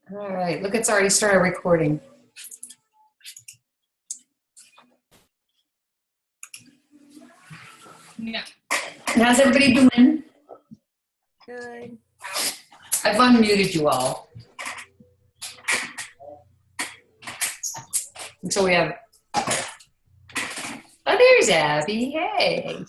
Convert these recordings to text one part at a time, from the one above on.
All right, look, it's already started recording. Yeah. How's everybody doing? Good. I've unmuted you all. And so we have, oh, there's Abby. Hey.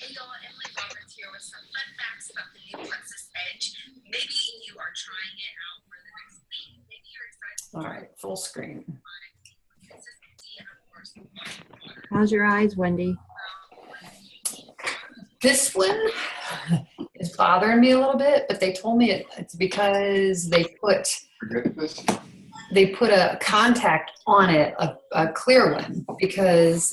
Hey y'all, Emily Roberts here with some fun facts about the new Plexus Edge. Maybe you are trying it out for the next week. Maybe you're excited. All right, full screen. Consistency and of course, How's your eyes, Wendy? This one is bothering me a little bit, but they told me it's because they put a contact on it, a clear one, because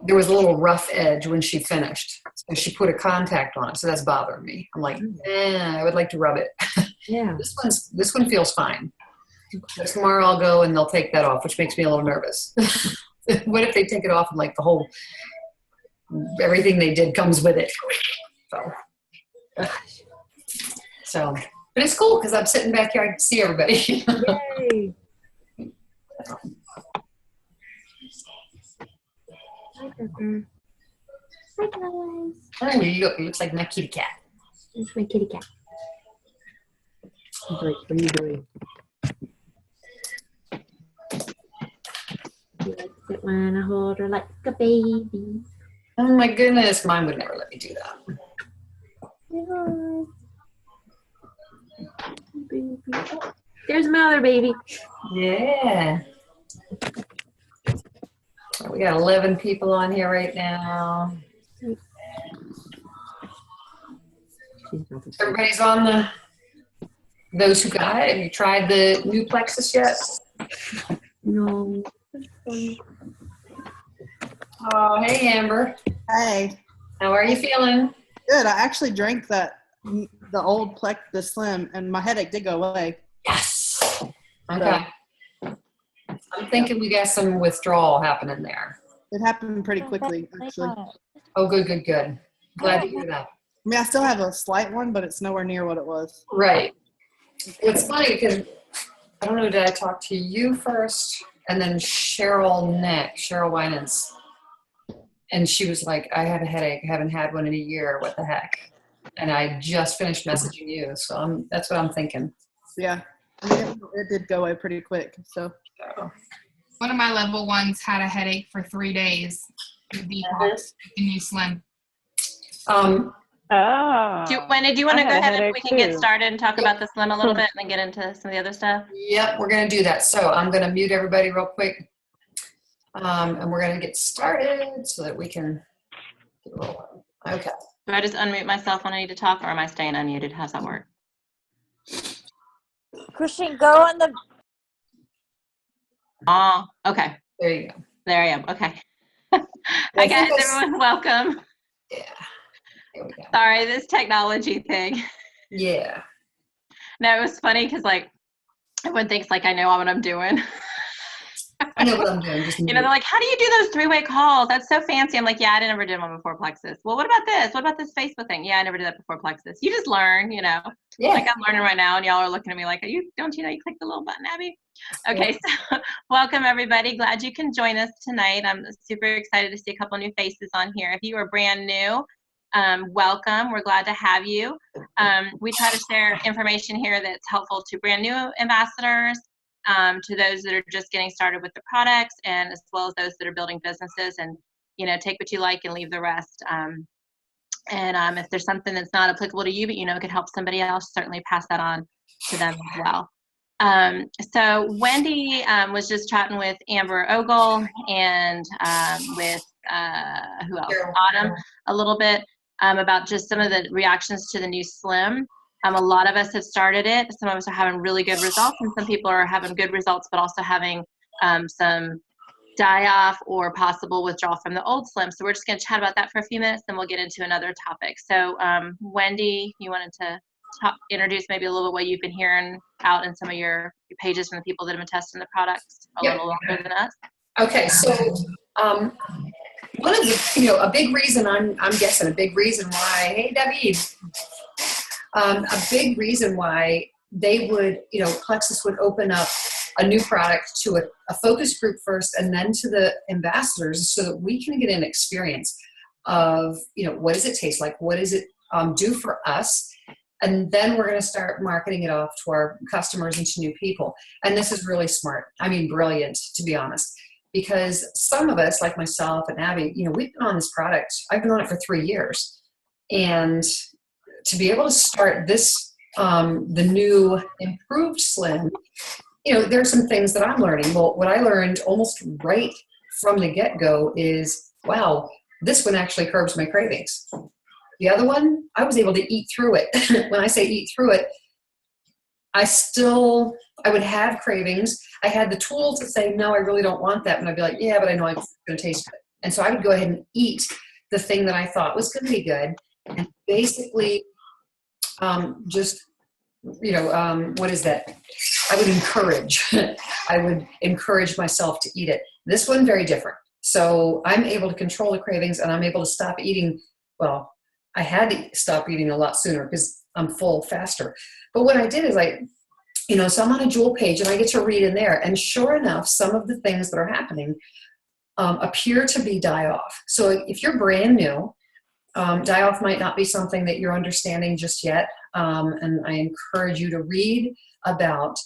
there was a little rough edge when she finished. So she put a contact on it, so that's bothering me. I'm like, I would like to rub it. Yeah. This one feels fine. So tomorrow I'll go and they'll take that off, which makes me a little nervous. What if they take it off and like the whole, everything they did comes with it? So, but it's cool because I'm sitting back here, I can see everybody. Yay. Hi, Pepper. Hi, guys. Oh, look, it looks like my kitty cat. It's my kitty cat. He's like, what are you doing? He likes it when I hold her like a baby. Oh my goodness, mine would never let me do that. Yeah. Baby. Oh, there's my other baby. Yeah. We got 11 people on here right now. Everybody's on those who got it. Have you tried the new Plexus yet? No. Oh, hey, Amber. Hey, How are you feeling? good. I actually drank the old Plex, the Slim, and my headache did go away. Yes. Okay. I'm thinking we got some withdrawal happening there. It happened pretty quickly, actually. I Oh, good, good, good. Glad to hear that. mean, I still have a slight one, but it's nowhere near what it was. Right. It's funny because, I don't know, did I talk to you first? And then Cheryl Winans. And she was like, I have a headache. I haven't had one in a year. What the heck? And I just finished messaging you. So that's what I'm thinking. Yeah, I mean, it did go away pretty quick. So One of my level ones had a headache for 3 days. The new Slim. Wendy, do you want to I go had a ahead and headache we can get too. started and talk about the Slim a little bit and then get into some of the other stuff? Yep, we're going to do that. So I'm going to mute everybody real quick. And we're going to get started so that we can get rolling. Okay. Do I just unmute myself when I need to talk, or am I staying unmuted? How's that work? Christine, go on the. Oh, okay. There you go. There I am. Okay. I Hi, think guys. that's- Everyone, welcome. Yeah. There we go. Sorry, this technology thing. Yeah. No, it was funny because, like, everyone thinks, like, I know what I'm doing. I know what I'm doing. Just You know, they're like, how do you do those three-way calls? That's so fancy. I'm like, yeah, I never did one before Plexus. Well, what about this? What about this Facebook thing? Yeah, I never did that before Plexus. You just learn, you know. yeah. Like I'm learning right now, and y'all are looking at me like, don't you know you click the little button, Abby? Okay, so welcome, everybody. Glad you can join us tonight. I'm super excited to see a couple new faces on here. If you are brand new, welcome. We're glad to have you. We try to share information here that's helpful to brand new ambassadors, to those that are just getting started with the products, and as well as those that are building businesses, and, you know, take what you like and leave the rest. If there's something that's not applicable to you, but you know could help somebody else, certainly pass that on to them as well. So Wendy was just chatting with Amber Ogle and with who else? Autumn a little bit about just some of the reactions to the new Slim. A lot of us have started it. Some of us are having really good results, and some people are having good results, but also having some die-off or possible withdrawal from the old Slim. So we're just going to chat about that for a few minutes, then we'll get into another topic. So Wendy, you wanted to introduce maybe a little bit what you've been hearing out in some of your pages from the people that have been testing the products a little longer than us. Okay, so one of the, a big reason I'm guessing, a big reason why, hey, David, a big reason why they would, Plexus would open up a new product to a focus group first and then to the ambassadors so that we can get an experience of, what does it taste like? What does it do for us? And then we're going to start marketing it off to our customers and to new people. And this is really smart. I mean, brilliant, to be honest, because some of us, like myself and Abby, we've been on this product. I've been on it for 3 years. And to be able to start this, the new improved Slim, there's some things that I'm learning. Well, what I learned almost right from the get-go is, wow, this one actually curbs my cravings. The other one, I was able to eat through it. When I say eat through it, I would have cravings. I had the tool to say, no, I really don't want that. And I'd be like, yeah, but I know it's going to taste good. And so I would go ahead and eat the thing that I thought was going to be good. And basically just, what is that? I would encourage myself to eat it. This one, very different. So I'm able to control the cravings and I'm able to stop eating. Well, I had to stop eating a lot sooner because I'm full faster. But what I did is so I'm on a Jewel page and I get to read in there. And sure enough, some of the things that are happening appear to be die-off. So if you're brand new, die-off might not be something that you're understanding just yet. And I encourage you to read about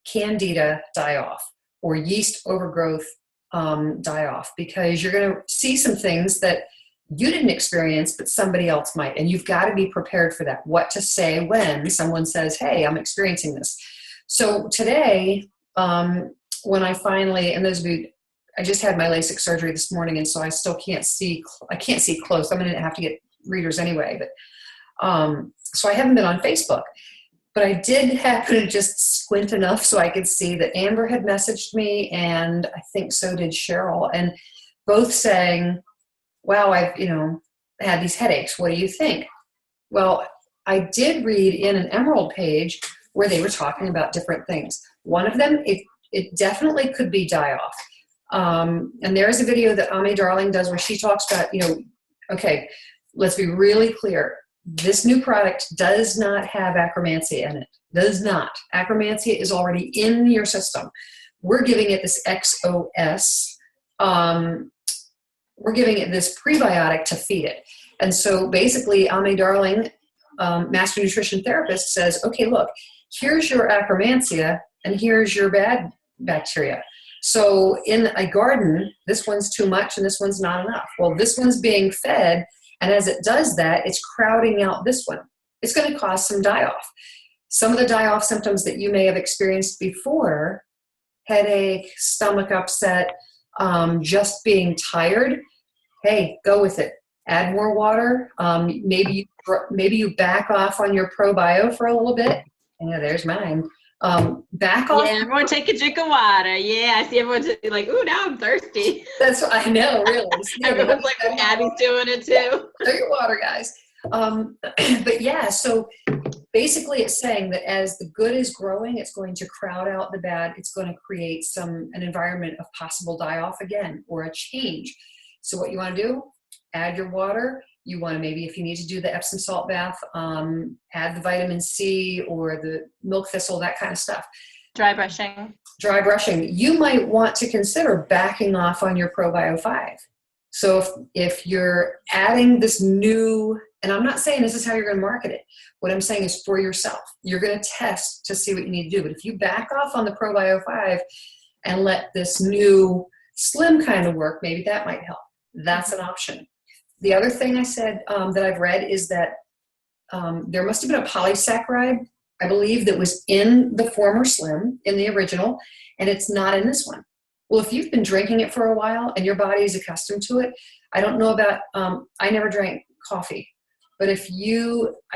Candida die-off or yeast overgrowth die-off, because you're going to see some things that you didn't experience, but somebody else might. And you've got to be prepared for that, what to say when someone says, hey, I'm experiencing this. So today, when I finally, and those of you, I just had my LASIK surgery this morning, and so I still can't see, close. I'm going to have to get readers anyway. But so I haven't been on Facebook. But I did happen to just squint enough so I could see that Amber had messaged me, and I think so did Cheryl, and both saying, wow, I've, had these headaches. What do you think? Well, I did read in an Emerald page where they were talking about different things. One of them, it definitely could be die-off. And there's a video that Ame Darling does where she talks about, okay, let's be really clear. This new product does not have Akkermansia in it. Does not. Akkermansia is already in your system. We're giving it this XOS. We're giving it this prebiotic to feed it. And so basically, Ame Darling, master nutrition therapist, says, okay, look, here's your Akkermansia and here's your bad bacteria. So in a garden, this one's too much and this one's not enough. Well, this one's being fed, and as it does that, it's crowding out this one. It's going to cause some die-off. Some of the die-off symptoms that you may have experienced before, headache, stomach upset, just being tired, hey, go with it. Add more water. Maybe you back off on your ProBio for a little bit. Yeah, there's mine. Back off. Yeah, everyone take a drink of water. Yeah, I see everyone just like, ooh, now I'm thirsty. That's what I know, really. Everyone's like, Abby's doing it too. Drink your water, guys. But yeah, so basically it's saying that as the good is growing, it's going to crowd out the bad. It's going to create an environment of possible die-off again, or a change. So what you want to do, add your water. You want to maybe, if you need to do the Epsom salt bath, add the vitamin C or the milk thistle, that kind of stuff. Dry brushing. Dry brushing. You might want to consider backing off on your ProBio 5. So if you're adding this new, and I'm not saying this is how you're going to market it. What I'm saying is for yourself. You're going to test to see what you need to do. But if you back off on the ProBio 5 and let this new Slim kind of work, maybe that might help. That's an option. The other thing I said that I've read is that there must have been a polysaccharide, I believe, that was in the former Slim, in the original, and it's not in this one. Well, if you've been drinking it for a while and your body is accustomed to it, I don't know about, I never drank coffee. But I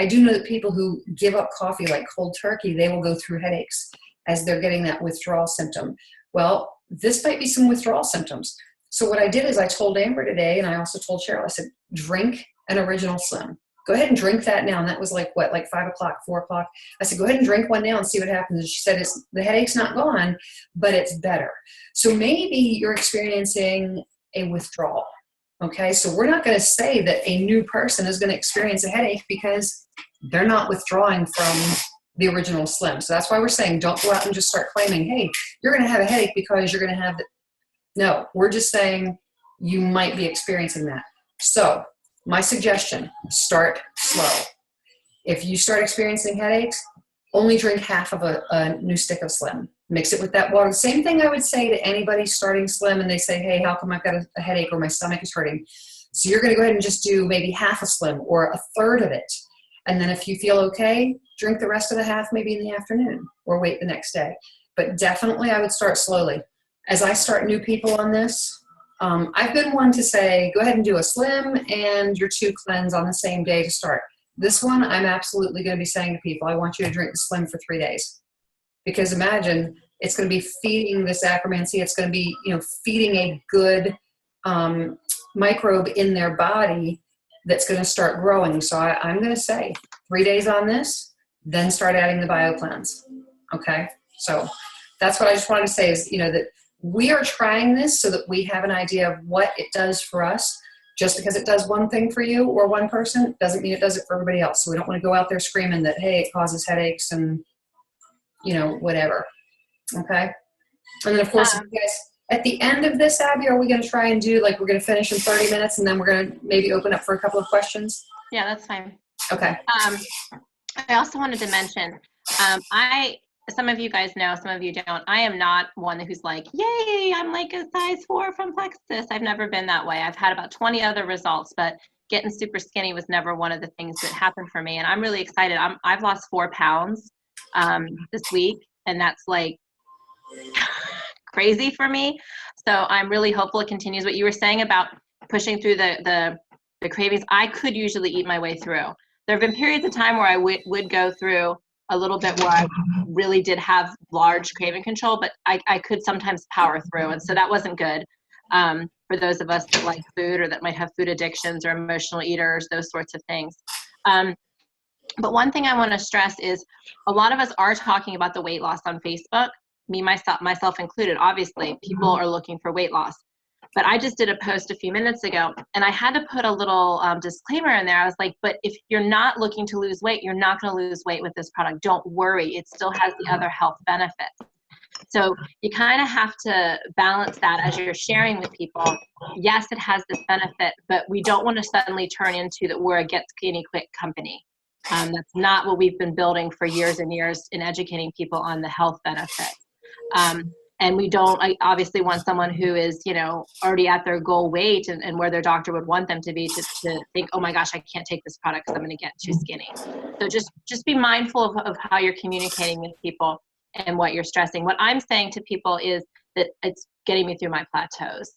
do know that people who give up coffee like cold turkey, they will go through headaches as they're getting that withdrawal symptom. Well, this might be some withdrawal symptoms. So what I did is I told Amber today, and I also told Cheryl, I said, drink an original Slim. Go ahead and drink that now. And that was like 5 o'clock, 4 o'clock. I said, go ahead and drink one now and see what happens. And she said, the headache's not gone, but it's better. So maybe you're experiencing a withdrawal. Okay, so we're not going to say that a new person is going to experience a headache because they're not withdrawing from the original Slim. So that's why we're saying don't go out and just start claiming, hey, you're going to have a headache because you're going to have the. No, we're just saying you might be experiencing that. So my suggestion, start slow. If you start experiencing headaches, only drink half of a new stick of Slim. Mix it with that water. Same thing I would say to anybody starting Slim and they say, hey, how come I've got a headache or my stomach is hurting? So you're going to go ahead and just do maybe half a Slim or a third of it. And then if you feel okay, drink the rest of the half maybe in the afternoon or wait the next day. But definitely I would start slowly. As I start new people on this, I've been one to say, go ahead and do a Slim and your 2 cleanse on the same day to start. This one, I'm absolutely going to be saying to people, I want you to drink the Slim for 3 days. Because imagine, it's going to be feeding this acromancy. It's going to be, feeding a good microbe in their body that's going to start growing. So I'm going to say 3 days on this, then start adding the BioCleanse. Okay? So that's what I just wanted to say is, that we are trying this so that we have an idea of what it does for us. Just because it does one thing for you or one person doesn't mean it does it for everybody else. So we don't want to go out there screaming that, hey, it causes headaches and, whatever. Okay? And then, of course, you guys, at the end of this, Abby, are we going to try and do, we're going to finish in 30 minutes and then we're going to maybe open up for a couple of questions? Yeah, that's fine. Okay. I also wanted to mention, some of you guys know, some of you don't. I am not one who's like, yay, I'm like a size 4 from Plexus. I've never been that way. I've had about 20 other results, but getting super skinny was never one of the things that happened for me. And I'm really excited. I've lost 4 pounds this week, and that's like crazy for me. So I'm really hopeful it continues. What you were saying about pushing through the cravings, I could usually eat my way through. There have been periods of time where I would go through a little bit where I really did have large craving control, but I could sometimes power through. And so that wasn't good for those of us that like food or that might have food addictions or emotional eaters, those sorts of things. But one thing I want to stress is a lot of us are talking about the weight loss on Facebook, me, myself included. Obviously, people are looking for weight loss. But I just did a post a few minutes ago, and I had to put a little disclaimer in there. I was like, but if you're not looking to lose weight, you're not going to lose weight with this product. Don't worry. It still has the other health benefits. So you kind of have to balance that as you're sharing with people. Yes, it has this benefit, but we don't want to suddenly turn into that we're a get skinny quick company. That's not what we've been building for years and years in educating people on the health benefits. And we don't obviously want someone who is, already at their goal weight and where their doctor would want them to be to think, oh my gosh, I can't take this product because I'm going to get too skinny. So just be mindful of how you're communicating with people and what you're stressing. What I'm saying to people is that it's getting me through my plateaus.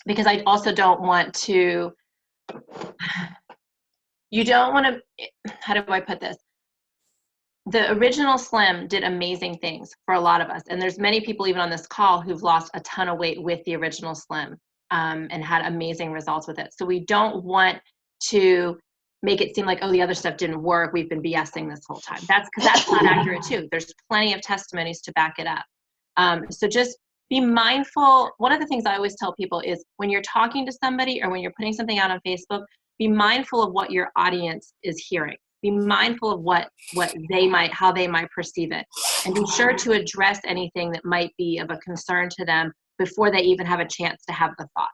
Because I also don't want to, how do I put this? The original Slim did amazing things for a lot of us. And there's many people even on this call who've lost a ton of weight with the original Slim and had amazing results with it. So we don't want to make it seem like, oh, the other stuff didn't work. We've been BSing this whole time. That's because that's not accurate too. There's plenty of testimonies to back it up. So just be mindful. One of the things I always tell people is when you're talking to somebody or when you're putting something out on Facebook, be mindful of what your audience is hearing. Be mindful of how they might perceive it, and be sure to address anything that might be of a concern to them before they even have a chance to have the thought,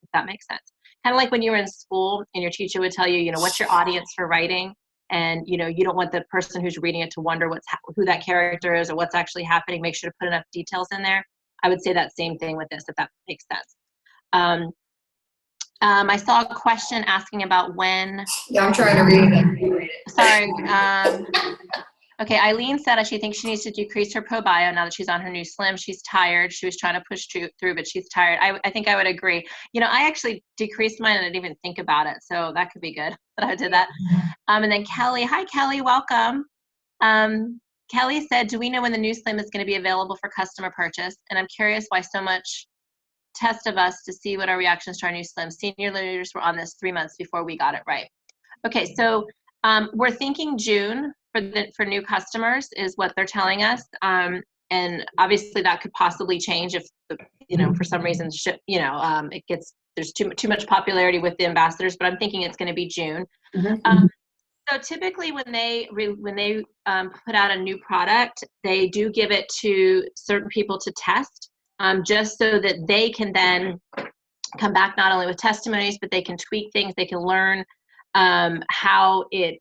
if that makes sense. Kind of like when you were in school and your teacher would tell you, what's your audience for writing, and you don't want the person who's reading it to wonder who that character is or what's actually happening. Make sure to put enough details in there. I would say that same thing with this, if that makes sense. I saw a question asking about when. Yeah, I'm trying to read it. Sorry. Okay, Eileen said she thinks she needs to decrease her probio now that she's on her new Slim. She's tired. She was trying to push through, but she's tired. I think I would agree. I actually decreased mine and I didn't even think about it, so that could be good that I did that. And then Kelly. Hi, Kelly. Welcome. Kelly said, do we know when the new Slim is going to be available for customer purchase? And I'm curious why so much test of us to see what our reactions to our new Slim. Senior leaders were on this 3 months before we got it right. Okay, so we're thinking June for new customers is what they're telling us. And obviously that could possibly change if, for some reason, there's too much popularity with the ambassadors, but I'm thinking it's going to be June. So typically when they put out a new product, they do give it to certain people to test, just so that they can then come back not only with testimonies, but they can tweak things, they can learn how it,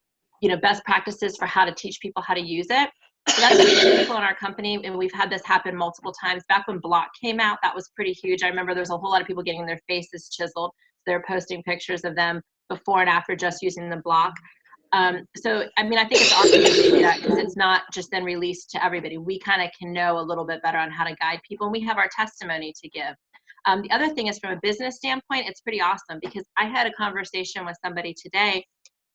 best practices for how to teach people how to use it. So that's people in our company, and we've had this happen multiple times. Back when Block came out, that was pretty huge. I remember there was a whole lot of people getting their faces chiseled. They're posting pictures of them before and after just using the Block. So, I think it's awesome to do that because it's not just then released to everybody. We kind of can know a little bit better on how to guide people, and we have our testimony to give. The other thing is, from a business standpoint, it's pretty awesome because I had a conversation with somebody today,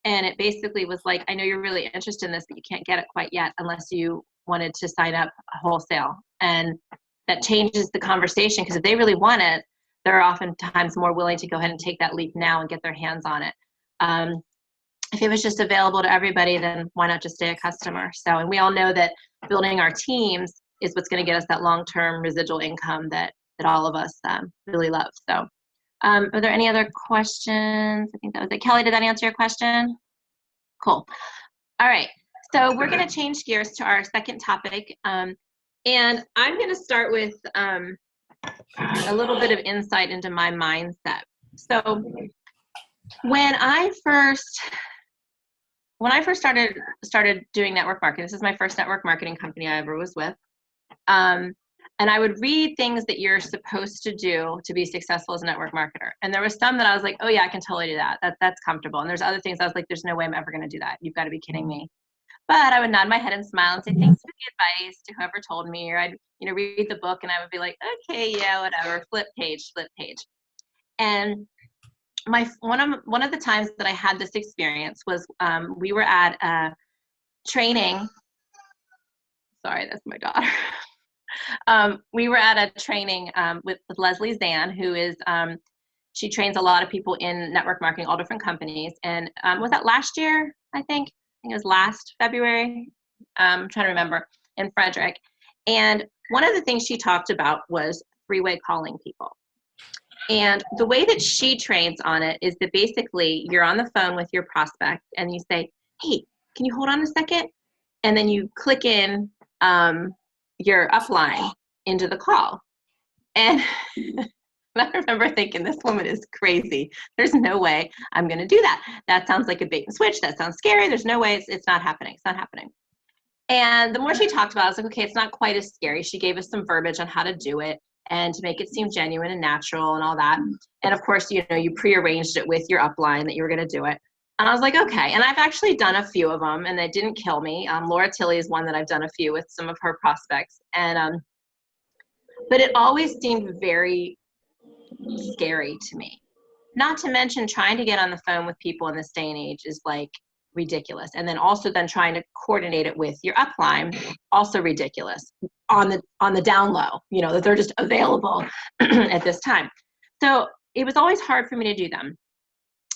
and it basically was like, I know you're really interested in this, but you can't get it quite yet unless you wanted to sign up wholesale. And that changes the conversation, because if they really want it, they're oftentimes more willing to go ahead and take that leap now and get their hands on it. If it was just available to everybody, then why not just stay a customer? So, and we all know that building our teams is what's going to get us that long-term residual income that all of us really love. So, are there any other questions? I think that was it. Kelly, did that answer your question? Cool. All right. So we're going to change gears to our second topic. And I'm going to start with a little bit of insight into my mindset. So when I first started doing network marketing, this is my first network marketing company I ever was with. And I would read things that you're supposed to do to be successful as a network marketer. And there was some that I was like, oh yeah, I can totally do that. That's comfortable. And there's other things I was like, there's no way I'm ever going to do that. You've got to be kidding me. But I would nod my head and smile and say, thanks for the advice to whoever told me, or I'd, read the book and I would be like, okay, yeah, whatever, flip page. And one of the times that I had this experience was we were at a training. Sorry, that's my daughter. We were at a training with Leslie Zan, who is, she trains a lot of people in network marketing, all different companies. And was that last year, I think it was last February. I'm trying to remember, in Frederick. And one of the things she talked about was three-way calling people. And the way that she trains on it is that basically you're on the phone with your prospect and you say, hey, can you hold on a second? And then you click in your upline into the call. And I remember thinking, this woman is crazy. There's no way I'm going to do that. That sounds like a bait and switch. That sounds scary. There's no way it's not happening. It's not happening. And the more she talked about it, I was like, okay, it's not quite as scary. She gave us some verbiage on how to do it and to make it seem genuine and natural and all that. And of course, you prearranged it with your upline that you were going to do it. And I was like, okay. And I've actually done a few of them and they didn't kill me. Laura Tilley is one that I've done a few with some of her prospects. And, but it always seemed very scary to me. Not to mention trying to get on the phone with people in this day and age is like ridiculous. And then also then trying to coordinate it with your upline, also ridiculous on the down low, that they're just available at this time. So it was always hard for me to do them.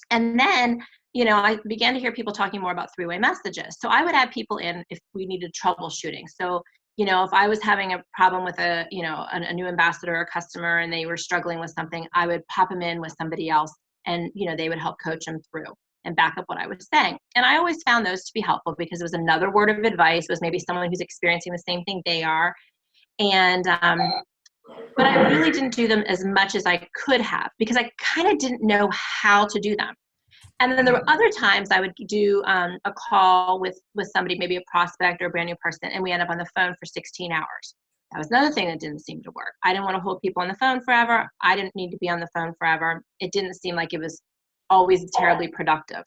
And then, I began to hear people talking more about three-way messages. So I would add people in if we needed troubleshooting. So, if I was having a problem with a new ambassador or customer and they were struggling with something, I would pop them in with somebody else and, they would help coach them through and back up what I was saying. And I always found those to be helpful because it was another word of advice. It was maybe someone who's experiencing the same thing they are. And, but I really didn't do them as much as I could have because I kind of didn't know how to do them. And then there were other times I would do a call with somebody, maybe a prospect or a brand new person, and we end up on the phone for 16 hours. That was another thing that didn't seem to work. I didn't want to hold people on the phone forever. I didn't need to be on the phone forever. It didn't seem like it was always terribly productive.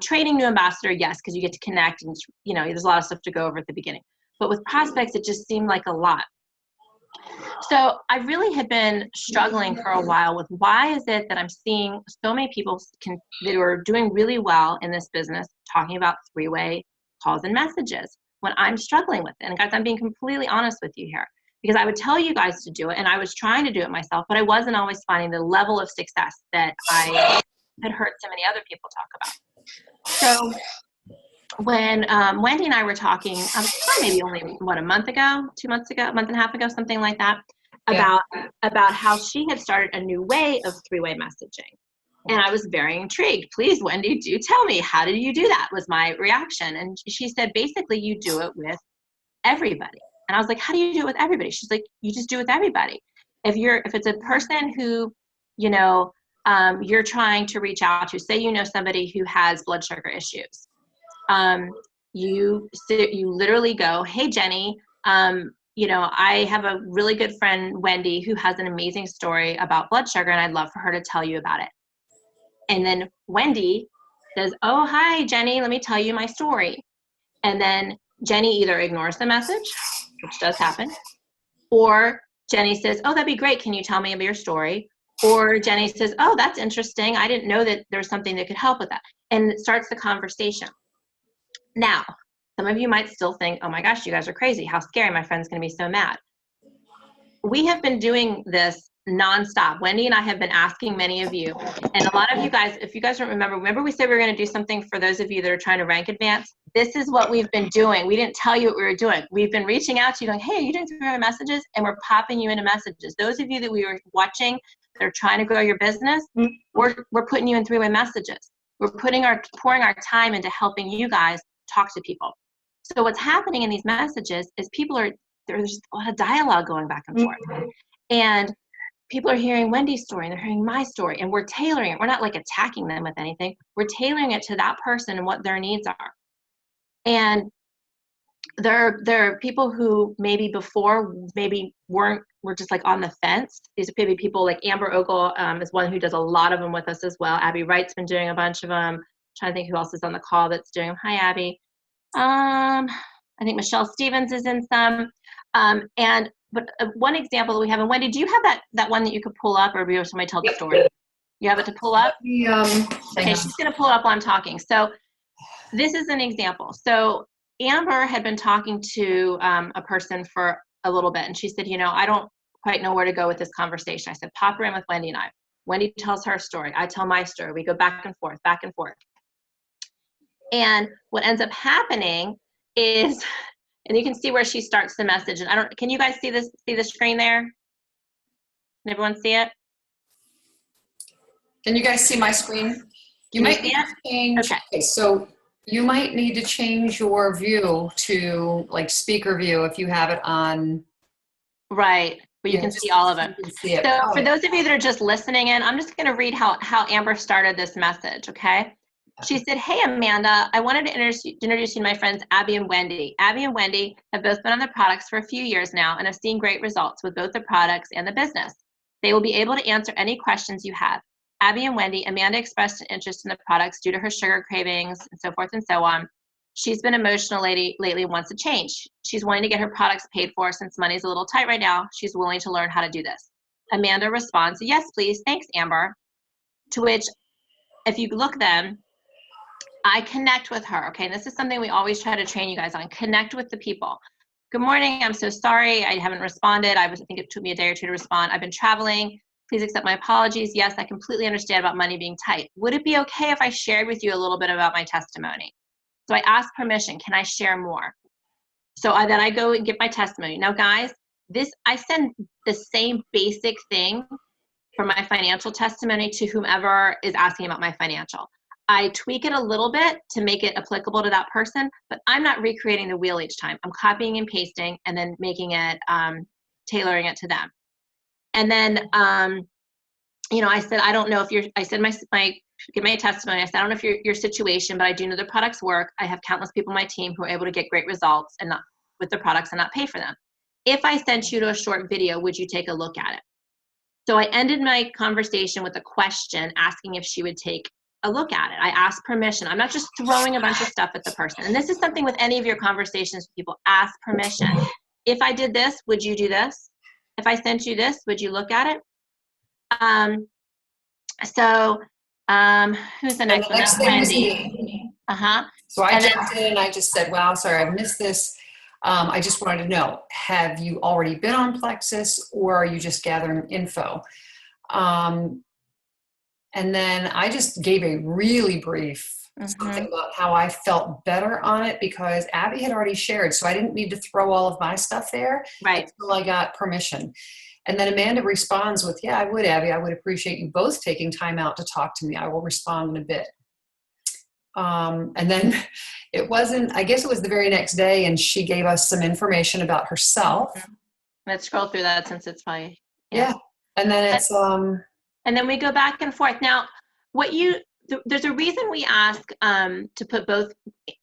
Training new ambassador, yes, because you get to connect and, there's a lot of stuff to go over at the beginning. But with prospects, it just seemed like a lot. So I really had been struggling for a while with why is it that I'm seeing so many people that are doing really well in this business talking about three-way calls and messages when I'm struggling with it. And guys, I'm being completely honest with you here because I would tell you guys to do it and I was trying to do it myself, but I wasn't always finding the level of success that I had heard so many other people talk about. So when Wendy and I were talking, maybe only a month ago, 2 months ago, a month and a half ago, something like that, about how she had started a new way of three-way messaging. And I was very intrigued. Please, Wendy, do tell me, how did you do that? Was my reaction. And she said, basically, you do it with everybody. And I was like, how do you do it with everybody? She's like, you just do it with everybody. If it's a person who, you're trying to reach out to, say you know somebody who has blood sugar issues, you literally go, hey, Jenny, I have a really good friend, Wendy, who has an amazing story about blood sugar, and I'd love for her to tell you about it. And then Wendy says, oh, hi, Jenny, let me tell you my story. And then Jenny either ignores the message, which does happen, or Jenny says, oh, that'd be great. Can you tell me about your story? Or Jenny says, oh, that's interesting. I didn't know that there's something that could help with that. And it starts the conversation. Now, some of you might still think, oh my gosh, you guys are crazy. How scary. My friend's going to be so mad. We have been doing this nonstop. Wendy and I have been asking many of you, and a lot of you guys, if you guys don't remember we said we were going to do something for those of you that are trying to rank advance? This is what we've been doing. We didn't tell you what we were doing. We've been reaching out to you going, hey, are you doing three-way messages? And we're popping you into messages. Those of you that we were watching that are trying to grow your business, we're putting you in three-way messages. We're pouring our time into helping you guys talk to people. So what's happening in these messages is there's a lot of dialogue going back and forth. And people are hearing Wendy's story and they're hearing my story, and we're tailoring it. We're not like attacking them with anything. We're tailoring it to that person and what their needs are. And there are people who maybe before were just like on the fence. These are maybe people like Amber Ogle is one who does a lot of them with us as well. Abby Wright's been doing a bunch of them. I'm trying to think who else is on the call that's doing them. Hi, Abby. I think Michelle Stevens is in some. But one example that we have, and Wendy, do you have that one that you could pull up, or do you have somebody tell the story? You have it to pull up? Okay, she's going to pull it up while I'm talking. So this is an example. So Amber had been talking to a person for a little bit, and she said, I don't quite know where to go with this conversation. I said, pop her in with Wendy and I. Wendy tells her story. I tell my story. We go back and forth, back and forth. And what ends up happening is, and you can see where she starts the message. And can you guys see the screen there? Can everyone see it? Can you guys see my screen? You might need to change. Okay, so you might need to change your view to like speaker view if you have it on. Right, where you can see all of it. You can see it. So for those of you that are just listening in, I'm just going to read how Amber started this message, okay? She said, hey, Amanda, I wanted to introduce you to my friends, Abby and Wendy. Abby and Wendy have both been on the products for a few years now and have seen great results with both the products and the business. They will be able to answer any questions you have. Abby and Wendy, Amanda expressed an interest in the products due to her sugar cravings and so forth and so on. She's been emotional lately and wants to change. She's wanting to get her products paid for since money's a little tight right now. She's willing to learn how to do this. Amanda responds, yes, please. Thanks, Amber. To which, if you look then, I connect with her, okay? And this is something we always try to train you guys on. Connect with the people. Good morning. I'm so sorry. I haven't responded. I think it took me a day or two to respond. I've been traveling. Please accept my apologies. Yes, I completely understand about money being tight. Would it be okay if I shared with you a little bit about my testimony? So I asked permission. Can I share more? So then I go and get my testimony. Now, guys, I send the same basic thing for my financial testimony to whomever is asking about my financial. I tweak it a little bit to make it applicable to that person, but I'm not recreating the wheel each time. I'm copying and pasting and then making it, tailoring it to them. And then, I said, I don't know if I said give my testimony. I said, I don't know if your situation, but I do know the products work. I have countless people on my team who are able to get great results and not with the products and not pay for them. If I sent you to a short video, would you take a look at it? So I ended my conversation with a question asking if she would take a look at it. I asked permission. I'm not just throwing a bunch of stuff at the person. And this is something with any of your conversations with people. Ask permission. If I did this, would you do this? If I sent you this, would you look at it? Who's the next one? Next Wendy. So I jumped in and I just said, wow, sorry, I missed this. I just wanted to know, have you already been on Plexus or are you just gathering info? And then I just gave a really brief something about how I felt better on it because Abby had already shared, so I didn't need to throw all of my stuff there Right. until I got permission. And then Amanda responds with, yeah, I would, Abby. I would appreciate you both taking time out to talk to me. I will respond in a bit. And then it wasn't, I guess it was the very next day, and she gave us some information about herself. Let's scroll through that since it's probably, Yeah. And then it's, and then we go back and forth. Now, there's a reason we ask to put both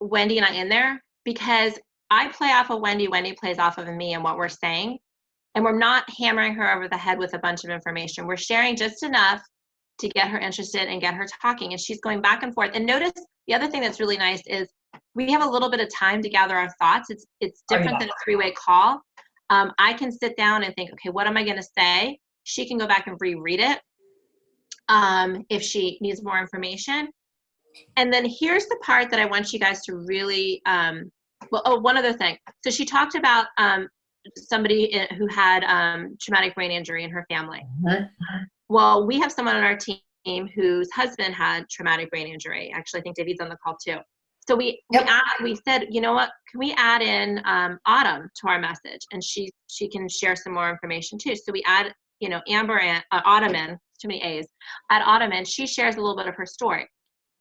Wendy and I in there, because I play off of Wendy, Wendy plays off of me and what we're saying. And we're not hammering her over the head with a bunch of information. We're sharing just enough to get her interested and get her talking. And she's going back and forth. And notice the other thing that's really nice is we have a little bit of time to gather our thoughts. It's different than a three-way call. I can sit down and think, okay, what am I going to say? She can go back and reread it if she needs more information. And then here's the part that I want you guys to really, one other thing. So she talked about somebody who had traumatic brain injury in her family. Well, we have someone on our team whose husband had traumatic brain injury. Actually, I think David's on the call too. So we said, you know what, can we add in Autumn to our message? And she can share some more information too. So we add, Amber and Autumn in, too many A's, add Autumn in. She shares a little bit of her story.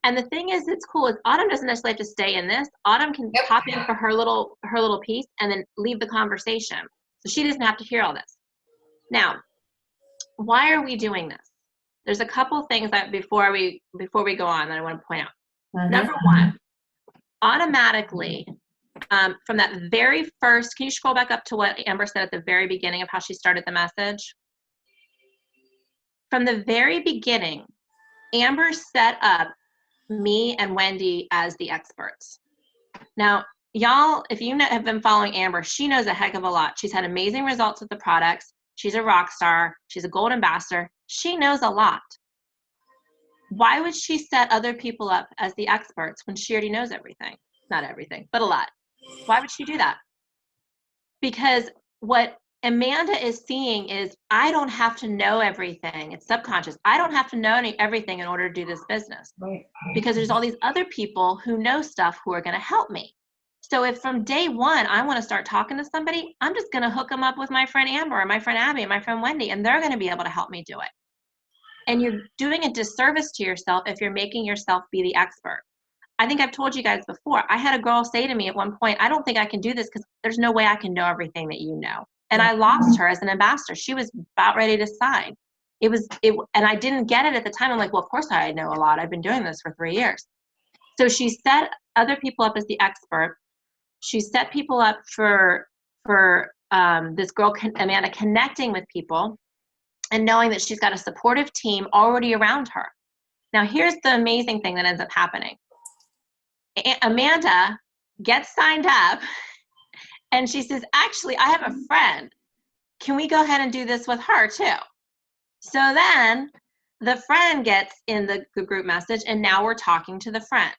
And the thing is, it's cool, is Autumn doesn't necessarily have to stay in this. Autumn can pop in for her little piece and then leave the conversation. So she doesn't have to hear all this. Now, why are we doing this? There's a couple things that before we go on that I want to point out. Number one, automatically, from that very first, can you scroll back up to what Amber said at the very beginning of how she started the message? From the very beginning, Amber set up me and Wendy as the experts. Now, y'all, if you have been following Amber, she knows a heck of a lot. She's had amazing results with the products. She's a rock star. She's a gold ambassador. She knows a lot. Why would she set other people up as the experts when she already knows everything? Not everything, but a lot. Why would she do that? Because what Amanda is seeing is, I don't have to know everything. It's subconscious. I don't have to know everything in order to do this business. right. Because there's all these other people who know stuff who are going to help me. So if from day one I want to start talking to somebody, I'm just going to hook them up with my friend Amber or my friend Abby and my friend Wendy, and they're going to be able to help me do it. And you're doing a disservice to yourself if you're making yourself be the expert. I think I've told you guys before, I had a girl say to me at one point, I don't think I can do this because there's no way I can know everything that you know. And I lost her as an ambassador. She was about ready to sign. And I didn't get it at the time. I'm like, well, of course I know a lot. I've been doing this for 3 years. So she set other people up as the expert. She set people up for this girl, Amanda, connecting with people and knowing that she's got a supportive team already around her. Now, here's the amazing thing that ends up happening. Amanda gets signed up and she says, actually, I have a friend. Can we go ahead and do this with her too? So then the friend gets in the group message, and now we're talking to the friend.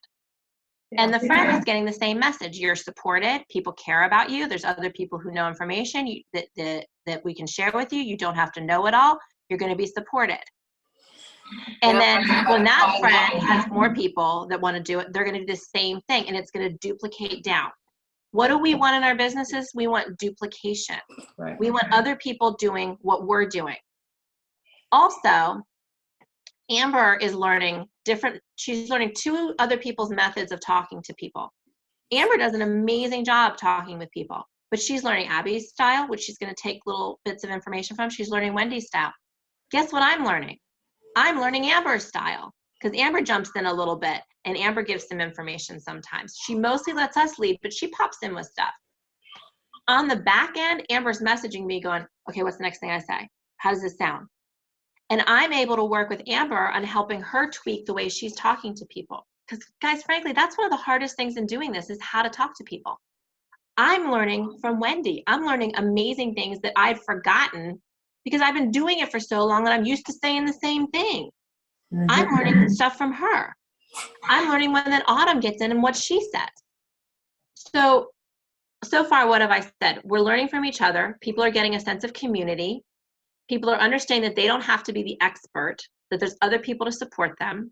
And the friend is getting the same message. You're supported. People care about you. There's other people who know information that we can share with you. You don't have to know it all. You're going to be supported. And then when that friend has more people that want to do it, they're going to do the same thing, and it's going to duplicate down. What do we want in our businesses? We want duplication. Right. We want other people doing what we're doing. Also, Amber is learning she's learning 2 other people's methods of talking to people. Amber does an amazing job talking with people, but she's learning Abby's style, which she's going to take little bits of information from. She's learning Wendy's style. Guess what I'm learning? I'm learning Amber's style, because Amber jumps in a little bit and Amber gives some information sometimes. She mostly lets us lead, but she pops in with stuff. On the back end, Amber's messaging me going, okay, what's the next thing I say? How does this sound? And I'm able to work with Amber on helping her tweak the way she's talking to people. Because guys, frankly, that's one of the hardest things in doing this, is how to talk to people. I'm learning from Wendy. I'm learning amazing things that I'd forgotten because I've been doing it for so long that I'm used to saying the same thing. I'm learning stuff from her. I'm learning when then Autumn gets in and what she says. So far, what have I said? We're learning from each other. People are getting a sense of community. People are understanding that they don't have to be the expert, that there's other people to support them.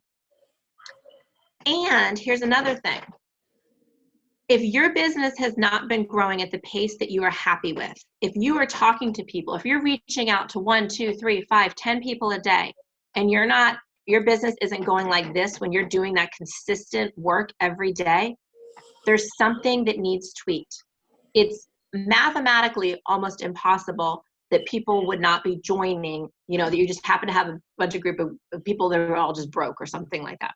And here's another thing. If your business has not been growing at the pace that you are happy with, if you are talking to people, if you're reaching out to 1, 2, 3, 5, 10 people a day, and your business isn't going like this when you're doing that consistent work every day, there's something that needs tweaked. It's mathematically almost impossible that people would not be joining, that you just happen to have a bunch of group of people that are all just broke or something like that.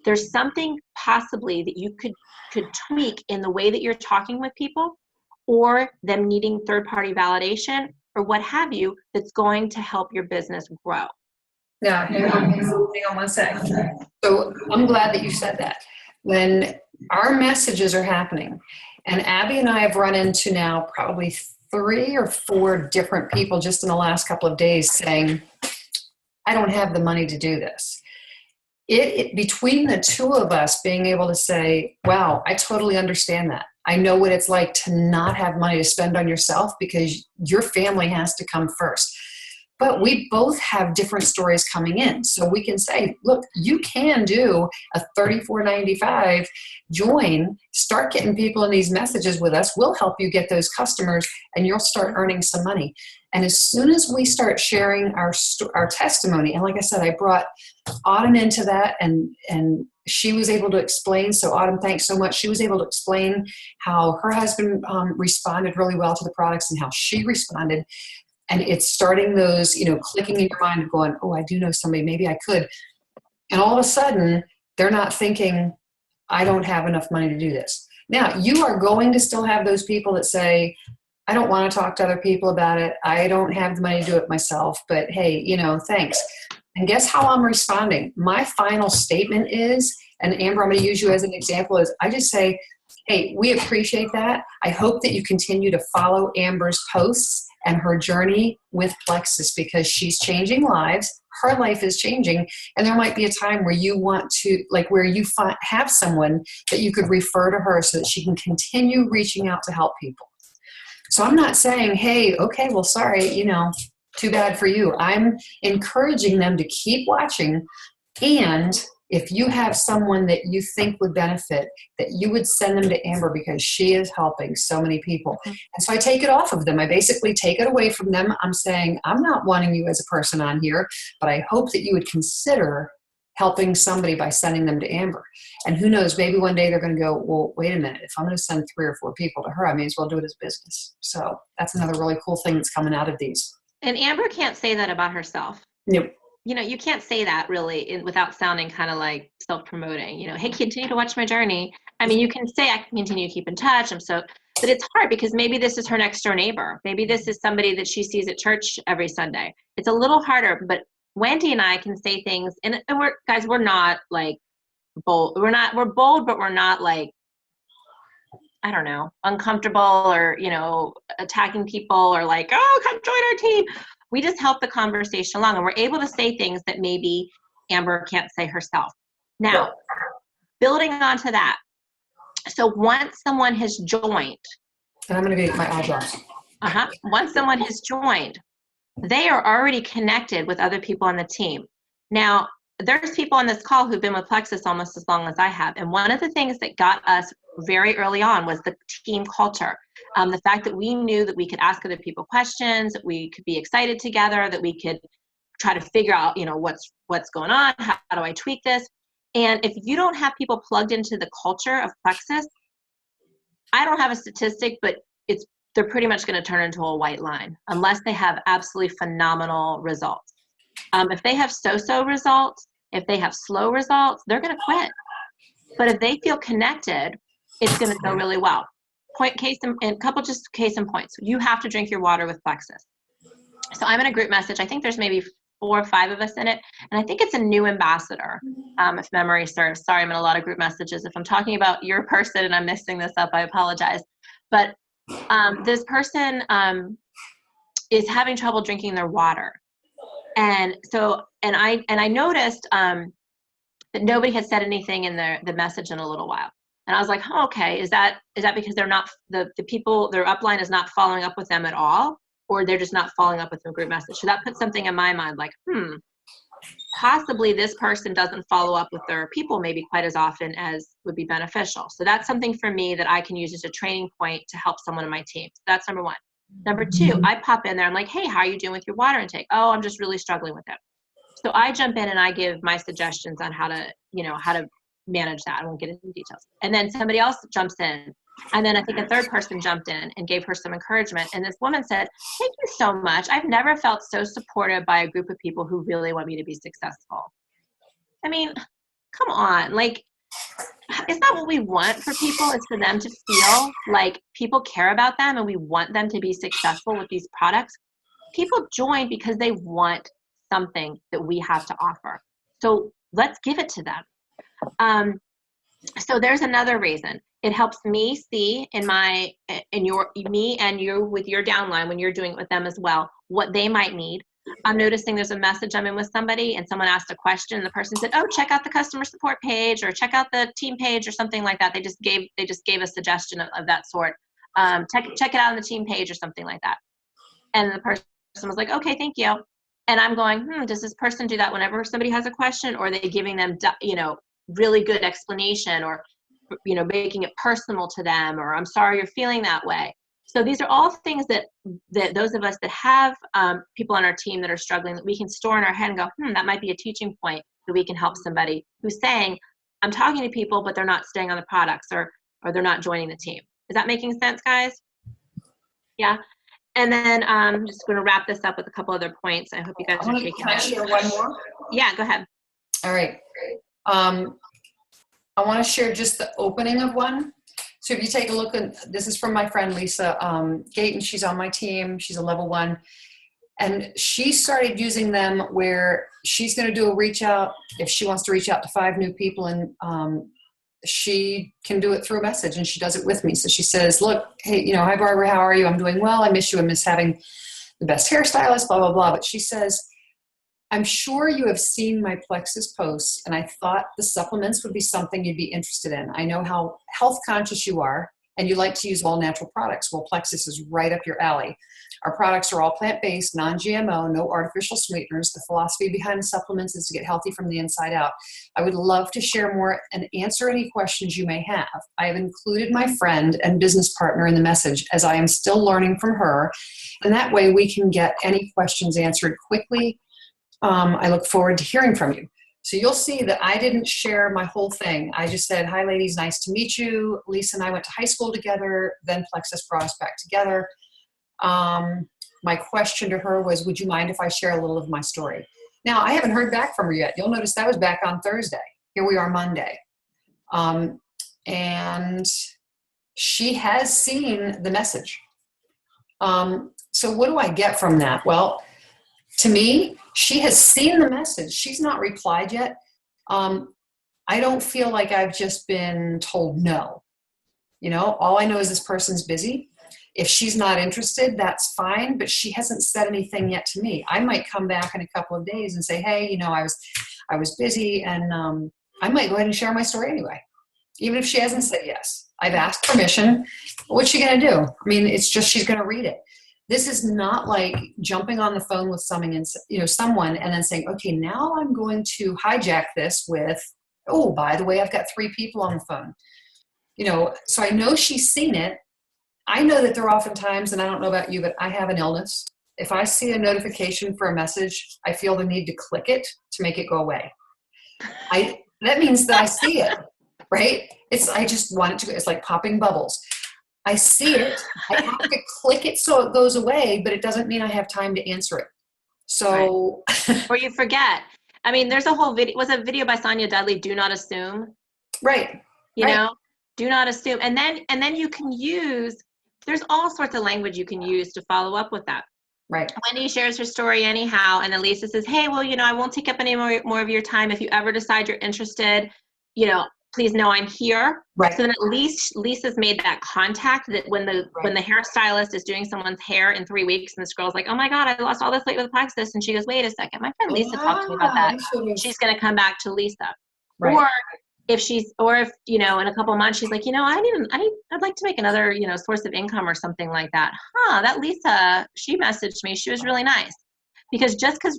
There's something possibly that you could tweak in the way that you're talking with people, or them needing third-party validation or what have you, that's going to help your business grow. Yeah, hang on one sec. So I'm glad that you said that. When our messages are happening, and Abby and I have run into now probably 3 or 4 different people just in the last couple of days saying, I don't have the money to do this. Between the two of us being able to say, wow, I totally understand that. I know what it's like to not have money to spend on yourself because your family has to come first. But we both have different stories coming in. So we can say, look, you can do a $34.95 join, start getting people in these messages with us. We'll help you get those customers and you'll start earning some money. And as soon as we start sharing our testimony, and like I said, I brought Autumn into that and she was able to explain. So Autumn, thanks so much. She was able to explain how her husband responded really well to the products and how she responded. And it's starting those, clicking in your mind of going, oh, I do know somebody, maybe I could. And all of a sudden, they're not thinking, I don't have enough money to do this. Now, you are going to still have those people that say, I don't want to talk to other people about it. I don't have the money to do it myself, but hey, thanks. And guess how I'm responding? My final statement is, and Amber, I'm going to use you as an example, is I just say, hey, we appreciate that. I hope that you continue to follow Amber's posts and her journey with Plexus because she's changing lives. Her life is changing. And there might be a time where you want to, where you have someone that you could refer to her so that she can continue reaching out to help people. So I'm not saying, hey, okay, well, sorry, too bad for you. I'm encouraging them to keep watching. And if you have someone that you think would benefit, that you would send them to Amber because she is helping so many people. And so I take it off of them. I basically take it away from them. I'm saying, I'm not wanting you as a person on here, but I hope that you would consider helping somebody by sending them to Amber. And who knows, maybe one day they're going to go, well, wait a minute, if I'm going to send 3 or 4 people to her, I may as well do it as business. So that's another really cool thing that's coming out of these. And Amber can't say that about herself. Nope. You can't say that really without sounding kind of like self-promoting, hey, continue to watch my journey. I mean, you can say, I can continue to keep in touch. But it's hard because maybe this is her next door neighbor. Maybe this is somebody that she sees at church every Sunday. It's a little harder, but Wendy and I can say things, and we're not like bold. We're bold, but we're not like, I don't know, uncomfortable or, attacking people or like, oh, come join our team. We just help the conversation along and we're able to say things that maybe Amber can't say herself. Now, building onto that. So once someone has joined. And I'm going to get my eyebrows. Once someone has joined, they are already connected with other people on the team. Now, there's people on this call who've been with Plexus almost as long as I have. And one of the things that got us very early on was the team culture. The fact that we knew that we could ask other people questions, that we could be excited together, that we could try to figure out, what's going on, how do I tweak this? And if you don't have people plugged into the culture of Plexus, I don't have a statistic, but they're pretty much going to turn into a white line unless they have absolutely phenomenal results. If they have so-so results, if they have slow results, they're going to quit. But if they feel connected, it's going to go really well. Case in points. You have to drink your water with Plexus. So I'm in a group message. I think there's maybe 4 or 5 of us in it. And I think it's a new ambassador, if memory serves. Sorry, I'm in a lot of group messages. If I'm talking about your person and I'm messing this up, I apologize. But this person is having trouble drinking their water. And so, and I noticed that nobody had said anything in the message in a little while. And I was like, oh, okay, is that because they're not, the people, their upline is not following up with them at all, or they're just not following up with the group message? So that put something in my mind like, possibly this person doesn't follow up with their people maybe quite as often as would be beneficial. So that's something for me that I can use as a training point to help someone on my team. So that's number one. Number two, I pop in there. I'm like, hey, how are you doing with your water intake? Oh, I'm just really struggling with it. So I jump in and I give my suggestions on how to manage that. I won't get into details. And then somebody else jumps in. And then I think a third person jumped in and gave her some encouragement. And this woman said, thank you so much. I've never felt so supported by a group of people who really want me to be successful. I mean, come on. Like, is that what we want for people? Is for them to feel like people care about them and we want them to be successful with these products. People join because they want something that we have to offer. So let's give it to them. So there's another reason. It helps me see me and you with your downline when you're doing it with them as well, what they might need. I'm noticing there's a message I'm in with somebody and someone asked a question and the person said, oh, check out the customer support page or check out the team page or something like that. They just gave a suggestion of that sort. Check it out on the team page or something like that. And the person was like, okay, thank you. And I'm going, does this person do that whenever somebody has a question, or are they giving them, really good explanation, or, making it personal to them, or I'm sorry you're feeling that way. So these are all things that those of us that have people on our team that are struggling, that we can store in our head and go, that might be a teaching point that we can help somebody who's saying, I'm talking to people, but they're not staying on the products or they're not joining the team. Is that making sense, guys? Yeah. And then I'm just going to wrap this up with a couple other points. I hope you guys are taking Can I share one more? Yeah, go ahead. All right. I want to share just the opening of one. So if you take a look at, this is from my friend Lisa Gayton. She's on my team. She's a level 1. And she started using them where she's going to do a reach out. If she wants to reach out to 5 new people, and she can do it through a message, and she does it with me. So she says, look, hey, hi Barbara, how are you? I'm doing well. I miss you. I miss having the best hairstylist, blah, blah, blah. But she says, I'm sure you have seen my Plexus posts, and I thought the supplements would be something you'd be interested in. I know how health conscious you are, and you like to use all natural products. Well, Plexus is right up your alley. Our products are all plant-based, non-GMO, no artificial sweeteners. The philosophy behind the supplements is to get healthy from the inside out. I would love to share more and answer any questions you may have. I have included my friend and business partner in the message, as I am still learning from her, and that way we can get any questions answered quickly. I look forward to hearing from you. So you'll see that I didn't share my whole thing. I just said, hi ladies, nice to meet you. Lisa and I went to high school together, then Plexus brought us back together. My question to her was, would you mind if I share a little of my story? Now, I haven't heard back from her yet. You'll notice that was back on Thursday. Here we are Monday. And she has seen the message. So what do I get from that? Well, to me, she has seen the message. She's not replied yet. I don't feel like I've just been told no. All I know is this person's busy. If she's not interested, that's fine, but she hasn't said anything yet to me. I might come back in a couple of days and say, hey, I was busy, and I might go ahead and share my story anyway, even if she hasn't said yes. I've asked permission. What's she going to do? I mean, it's just she's going to read it. This is not like jumping on the phone with someone and then saying, okay, now I'm going to hijack this with, oh, by the way, I've got 3 people on the phone. So I know she's seen it. I know that there are often times, and I don't know about you, but I have an illness. If I see a notification for a message, I feel the need to click it to make it go away. That means that I see it, right? I just want it to go. It's like popping bubbles. I see it. I have to click it so it goes away, but it doesn't mean I have time to answer it. So, right. Or you forget. I mean, there's a whole video. Was a video by Sonia Dudley? Do not assume. Right. Do not assume. And then you can use. There's all sorts of language you can use to follow up with that. Right. Wendy shares her story anyhow, and then Lisa says, "Hey, well, I won't take up any more of your time. If you ever decide you're interested, please know I'm here." Right. So then at least Lisa's made that contact that when the hairstylist is doing someone's hair in 3 weeks, and this girl's like, "Oh my God, I lost all this weight with Plexus," and she goes, "Wait a second, my friend Lisa talked to me about that." She's going to come back to Lisa. Right. Or if in a couple of months she's like, I'd like to make another source of income or something like that. That Lisa, she messaged me. She was really nice. because just because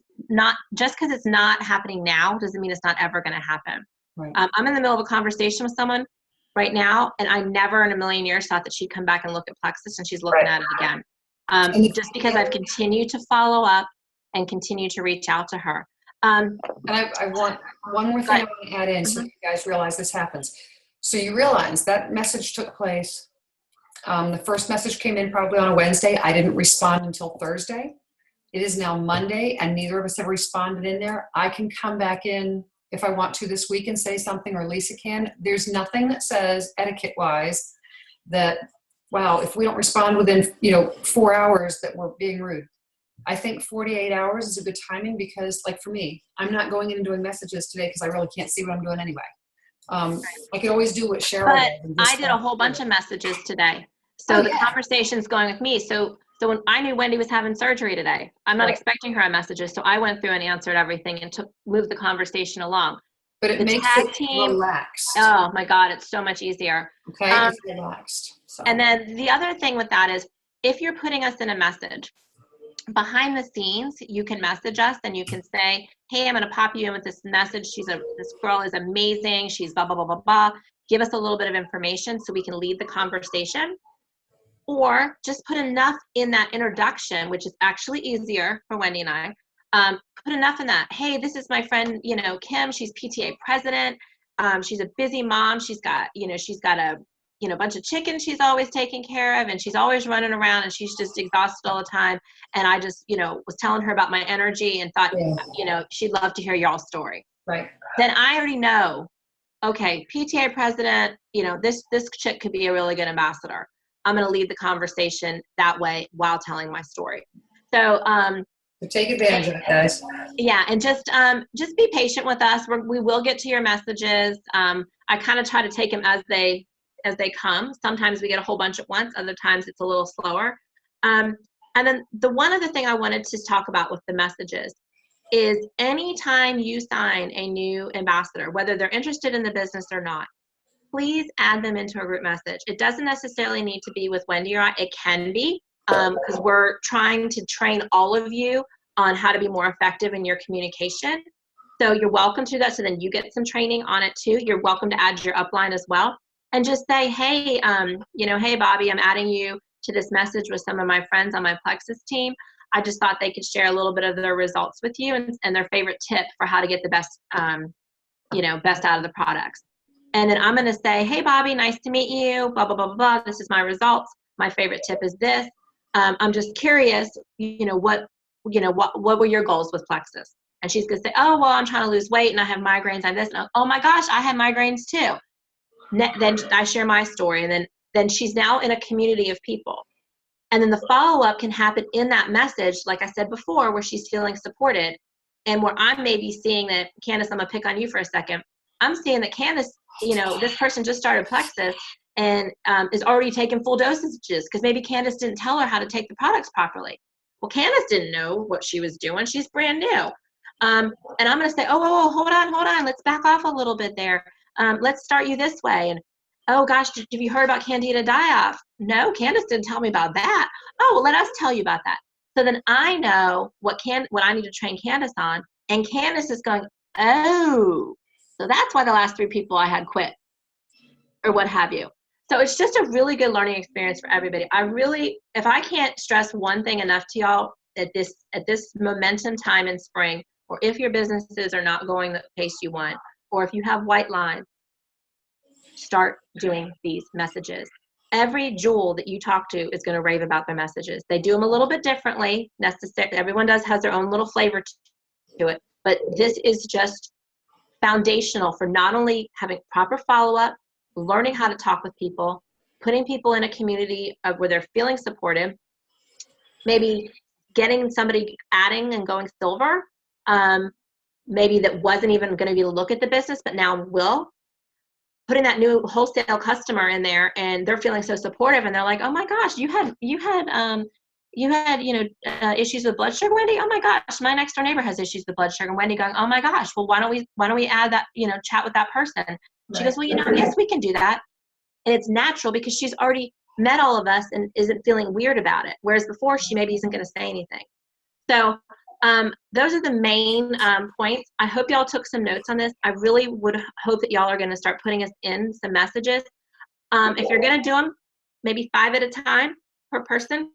it's not happening now doesn't mean it's not ever going to happen. Right. I'm in the middle of a conversation with someone right now, and I never in a million years thought that she'd come back and look at Plexus, and she's looking at it again. Just because I've continued to follow up and continue to reach out to her. And I want one more thing I want to add in so you guys realize this happens. So you realize that message took place. The first message came in probably on a Wednesday. I didn't respond until Thursday. It is now Monday, and neither of us have responded in there. I can come back in if I want to this week and say something, or Lisa can. There's nothing that says etiquette-wise that, wow, if we don't respond within 4 hours that we're being rude. I think 48 hours is a good timing because, like for me, I'm not going in and doing messages today because I really can't see what I'm doing anyway. I could always do what Cheryl But did and just I did a whole bunch of messages today. So the conversation's going with me. So when I knew Wendy was having surgery today, I'm not expecting her on messages. So I went through and answered everything and moved the conversation along. But it The makes tag it team, relaxed. oh my God, it's so much easier. Okay, it's relaxed. So. And then the other thing with that is, if you're putting us in a message, behind the scenes, you can message us and you can say, hey, I'm going to pop you in with this message. This girl is amazing. She's blah, blah, blah, blah, blah. Give us a little bit of information so we can lead the conversation. Or just put enough in that introduction, which is actually easier for Wendy and I. Put enough in that. Hey, this is my friend, Kim. She's PTA president. She's a busy mom. She's got a bunch of chickens she's always taking care of, and she's always running around, and she's just exhausted all the time. And I just, was telling her about my energy and thought, she'd love to hear y'all's story. Right. Then I already know, okay, PTA president, this chick could be a really good ambassador. I'm going to lead the conversation that way while telling my story. So take advantage of it, guys. Yeah, and just be patient with us. We will get to your messages. I kind of try to take them as they come. Sometimes we get a whole bunch at once. Other times it's a little slower. And then the one other thing I wanted to talk about with the messages is anytime you sign a new ambassador, whether they're interested in the business or not, please add them into a group message. It doesn't necessarily need to be with Wendy or I. It can be, because we're trying to train all of you on how to be more effective in your communication. So you're welcome to that. So then you get some training on it too. You're welcome to add your upline as well. And just say, hey, hey, Bobby, I'm adding you to this message with some of my friends on my Plexus team. I just thought they could share a little bit of their results with you and their favorite tip for how to get the best, best out of the products. And then I'm going to say, hey, Bobby, nice to meet you, blah, blah, blah, blah, blah. This is my results. My favorite tip is this. I'm just curious, what were your goals with Plexus? And she's going to say, oh, well, I'm trying to lose weight and I have migraines. I'm this. And oh my gosh, I have migraines too. Then I share my story. And then she's now in a community of people. And then the follow-up can happen in that message, like I said before, where she's feeling supported. And where I'm maybe seeing that, Candace, I'm going to pick on you for a second. I'm seeing that Candace, this person just started Plexus and is already taking full dosages because maybe Candace didn't tell her how to take the products properly. Well, Candace didn't know what she was doing. She's brand new. And I'm going to say, oh, hold on. Let's back off a little bit there. Let's start you this way. And, oh, gosh, have you heard about Candida die-off? No, Candace didn't tell me about that. Oh, well, let us tell you about that. So then I know what I need to train Candace on. And Candace is going, oh, so that's why the last 3 people I had quit or what have you. So it's just a really good learning experience for everybody. If I can't stress one thing enough to y'all at this momentum time in spring, or if your businesses are not going the pace you want, or if you have white line, start doing these messages. Every jewel that you talk to is going to rave about their messages. They do them a little bit differently. Everyone has their own little flavor to it, but this is just foundational for not only having proper follow-up, learning how to talk with people, putting people in a community where they're feeling supported, maybe getting somebody adding and going silver, maybe that wasn't even going to be look at the business, but now will. Putting that new wholesale customer in there, and they're feeling so supportive, and they're like, "Oh my gosh, you had issues with blood sugar, Wendy. Oh my gosh, my next door neighbor has issues with blood sugar." And Wendy going, "Oh my gosh, well why don't we add that, chat with that person?" She goes, "Well, yes, we can do that," and it's natural because she's already met all of us and isn't feeling weird about it. Whereas before, she maybe isn't going to say anything. So those are the main points. I hope y'all took some notes on this. I really would hope that y'all are going to start putting us in some messages. If you're going to do them, maybe 5 at a time per person.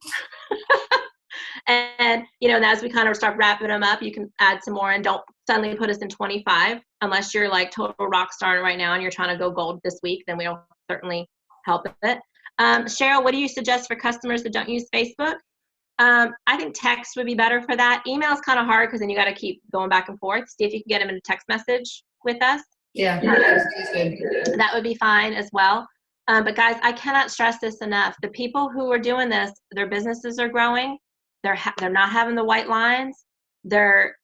And, and as we kind of start wrapping them up, you can add some more, and don't suddenly put us in 25 unless you're like total rock star right now and you're trying to go gold this week, then we'll certainly help it. Cheryl, what do you suggest for customers that don't use Facebook? I think text would be better for that. Email is kind of hard because then you got to keep going back and forth. See if you can get them in a text message with us. Yeah, That would be fine as well. But guys, I cannot stress this enough. The people who are doing this, their businesses are growing. They're not having the white lines. Their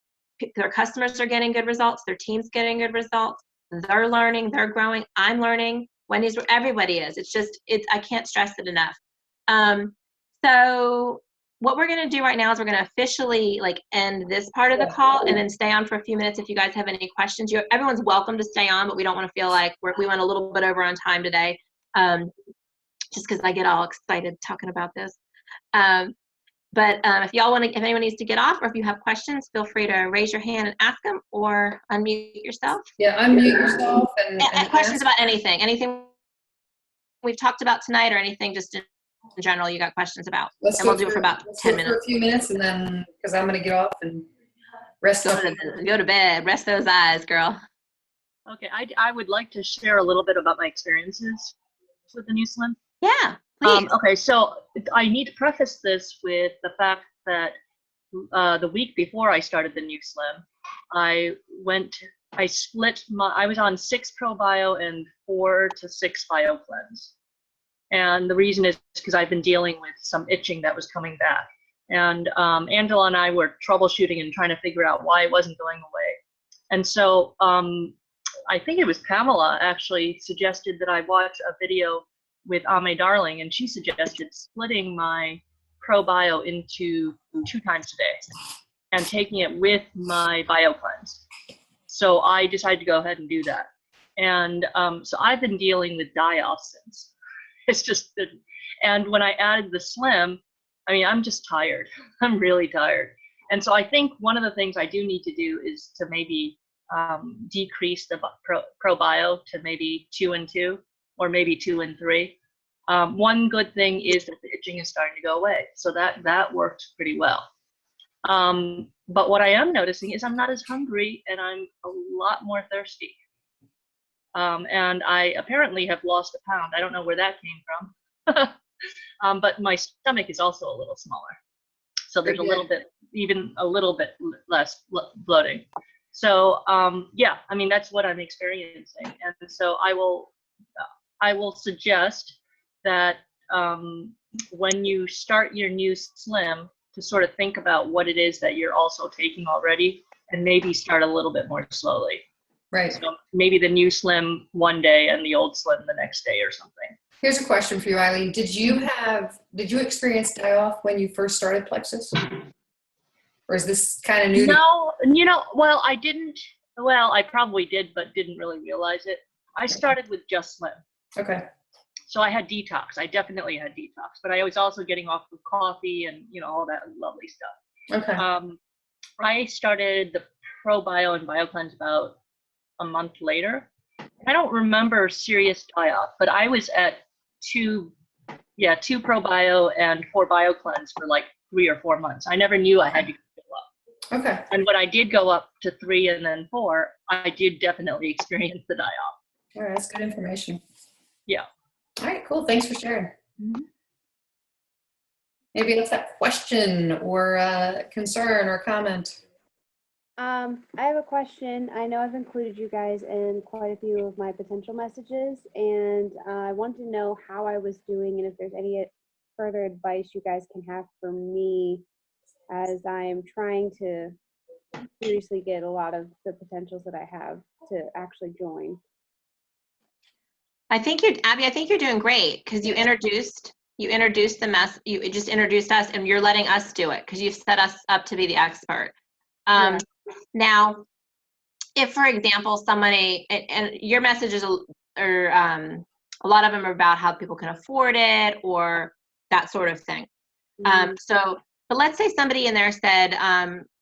customers are getting good results. Their team's getting good results. They're learning. They're growing. I'm learning. Wendy's, everybody is. I can't stress it enough. So what we're going to do right now is we're going to officially end this part of the call and then stay on for a few minutes if you guys have any questions. Everyone's welcome to stay on, but we don't want to feel like we went a little bit over on time today, just because I get all excited talking about this. But if anyone needs to get off, or if you have questions, feel free to raise your hand and ask them, or unmute yourself. Yeah, unmute yourself and questions about anything we've talked about tonight, or anything just in general you got questions about. And we'll do it for about 10 minutes. For a few minutes, and then because I'm going to get off and rest up. Go to bed. Rest those eyes, girl. Okay, I would like to share a little bit about my experiences with the new Slim. Yeah, please. Okay, so I need to preface this with the fact that the week before I started the new Slim, I was on 6 ProBio and 4 to 6 Bio Cleanse. And the reason is because I've been dealing with some itching that was coming back. And Angela and I were troubleshooting and trying to figure out why it wasn't going away. And so I think it was Pamela actually suggested that I watch a video with Ame Darling, and she suggested splitting my ProBio into 2 times a day and taking it with my Bio Cleanse. So I decided to go ahead and do that. And so I've been dealing with die-off since. It's just, and when I added the Slim, I'm just tired. I'm really tired. And so I think one of the things I do need to do is to maybe decrease the ProBio to maybe 2 and 2, or maybe 2 and 3. One good thing is that the itching is starting to go away. So that worked pretty well. But what I am noticing is I'm not as hungry, and I'm a lot more thirsty. And I apparently have lost a pound. I don't know where that came from. But my stomach is also a little smaller. So there's even a little bit less bloating. So yeah, that's what I'm experiencing. And so I will suggest that when you start your new Slim, to sort of think about what it is that you're also taking already, and maybe start a little bit more slowly. Right. So maybe the new Slim one day and the old Slim the next day or something. Here's a question for you, Eileen. Did you experience die-off when you first started Plexus? Or is this kind of new? No, well, I didn't. Well, I probably did, but didn't really realize it. I started with just Slim. Okay. So I had detox. I definitely had detox, but I was also getting off of coffee and, all that lovely stuff. Okay. I started the ProBio and Bio Cleanse about a month later. I don't remember serious die-off, but I was at 2 ProBio and 4 Bio Cleanse for like 3 or 4 months. I never knew I had to go up. Okay. And when I did go up to 3 and then 4, I did definitely experience the die-off. All right, that's good information. Yeah. All right, cool. Thanks for sharing. Mm-hmm. Maybe that's a question or a concern or comment. I have a question. I know I've included you guys in quite a few of my potential messages, and I want to know how I was doing and if there's any further advice you guys can have for me as I am trying to seriously get a lot of the potentials that I have to actually join. Abby, I think you're doing great because you introduced you just introduced us, and you're letting us do it because you've set us up to be the expert. Yeah. Now, if, for example, somebody, and your messages are, a lot of them are about how people can afford it or that sort of thing. Mm-hmm. So But let's say somebody in there said,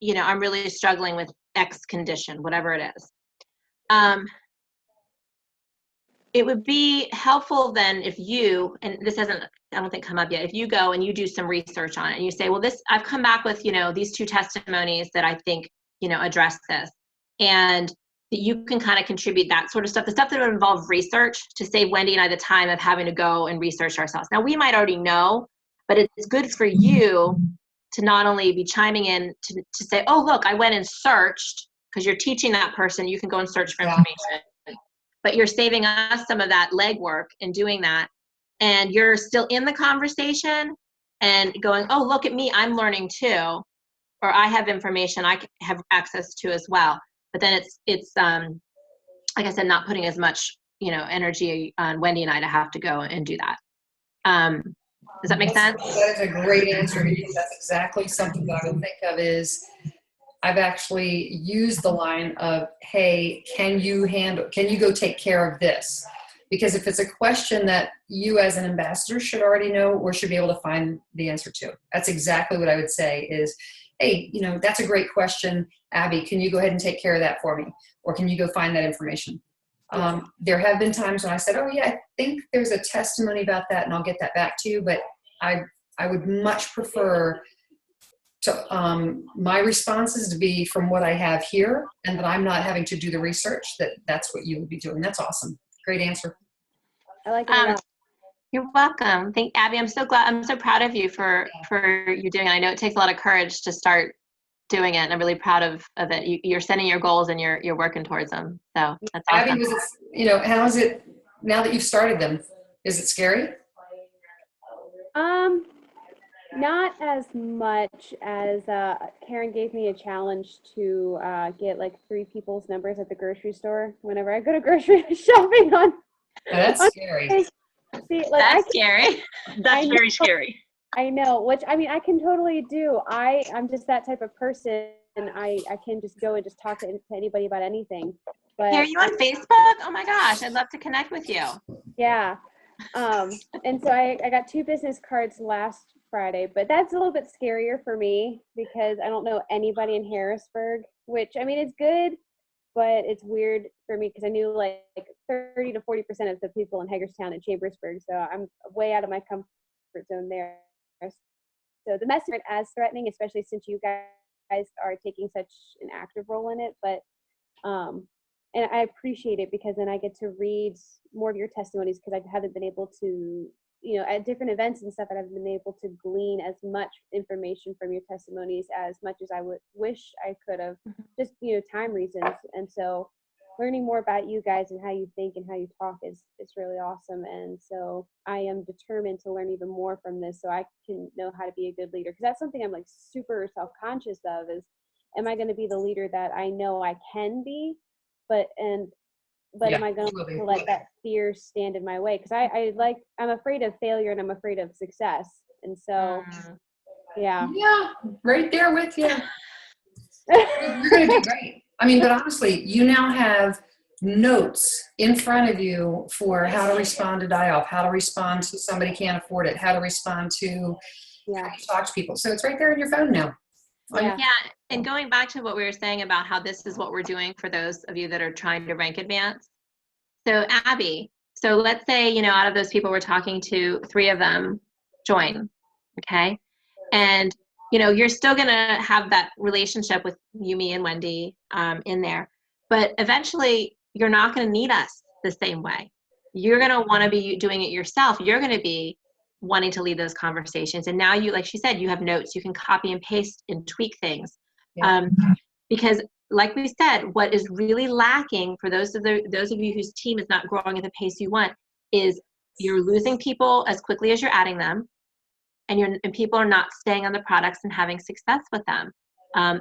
you know, I'm really struggling with X condition, whatever it is. It would be helpful then if you, and this hasn't, I don't think come up yet, if you go and you do some research on it and you say, well, this, I've come back with, you know, these 2 testimonies that I think, you know, address this. And that you can kind of contribute that sort of stuff, the stuff that would involve research, to save Wendy and I the time of having to go and research ourselves. Now, we might already know, but it's good for you to not only be chiming in to say, oh, look, I went and searched, because you're teaching that person, you can go and search for information. But you're saving us some of that legwork in doing that. And you're still in the conversation and going, oh, look at me, I'm learning too. Or I have information I have access to as well. But then it's like I said, not putting as much, you know, energy on Wendy and I to have to go and do that. Does that make sense? That is a great answer, because that's exactly something that I would think of is, I've actually used the line of, hey, can you go take care of this? Because if it's a question that you as an ambassador should already know or should be able to find the answer to, that's exactly what I would say is, hey, you know, that's a great question, Abby, can you go ahead and take care of that for me? Or can you go find that information? There have been times when I said, oh yeah, I think there's a testimony about that and I'll get that back to you, but I would much prefer to, my response is to be from what I have here, and that I'm not having to do the research, that's what you would be doing. That's awesome. Great answer. I like it a lot. You're welcome. Thank Abby. I'm so glad. I'm so proud of you for you doing it. I know it takes a lot of courage to start doing it, and I'm really proud of it. You're setting your goals and you're working towards them. So that's awesome. Abby, you know, how is it now that you've started them? Is it scary? Not as much as Karen gave me a challenge to get like 3 people's numbers at the grocery store whenever I go to grocery shopping on. That's scary. See, like, That's scary. That's very scary. I know, which I mean, I can totally do. I'm just that type of person, and I can just go and just talk to anybody about anything. But Are you on Facebook? Oh my gosh, I'd love to connect with you. yeah. And so I got 2 business cards last Friday, but that's a little bit scarier for me because I don't know anybody in Harrisburg, which I mean, it's good, but it's weird for me because I knew like 30 to 40% of the people in Hagerstown and Chambersburg. So I'm way out of my comfort zone there. So the message isn't as threatening, especially since you guys are taking such an active role in it, but, and I appreciate it because then I get to read more of your testimonies because I haven't been able to, you know, at different events and stuff, I haven't been able to glean as much information from your testimonies as much as I would wish I could have, just, you know, time reasons. And so learning more about you guys and how you think and how you talk is really awesome. And so I am determined to learn even more from this so I can know how to be a good leader. Because that's something I'm like super self-conscious of is, am I going to be the leader that I know I can be? But Yeah, am I going to let that fear stand in my way? Because I'm afraid of failure and I'm afraid of success. And so, yeah. Yeah, right there with you. You're going to do great. I mean, but honestly, you now have notes in front of you for how to respond to die-off, how to respond to somebody can't afford it, how to respond to how to talk to people. So it's right there in your phone now. Yeah. And going back to what we were saying about how this is what we're doing for those of you that are trying to rank advance. So Abby, so let's say, you know, out of those people we're talking to, 3 of them join, okay? And, you know, you're still going to have that relationship with you, me, and Wendy in there. But eventually, you're not going to need us the same way. You're going to want to be doing it yourself. You're going to be wanting to lead those conversations. And now you, like she said, you have notes. You can copy and paste and tweak things. Yeah. Because like we said, what is really lacking for those of you whose team is not growing at the pace you want is you're losing people as quickly as you're adding them. And people are not staying on the products and having success with them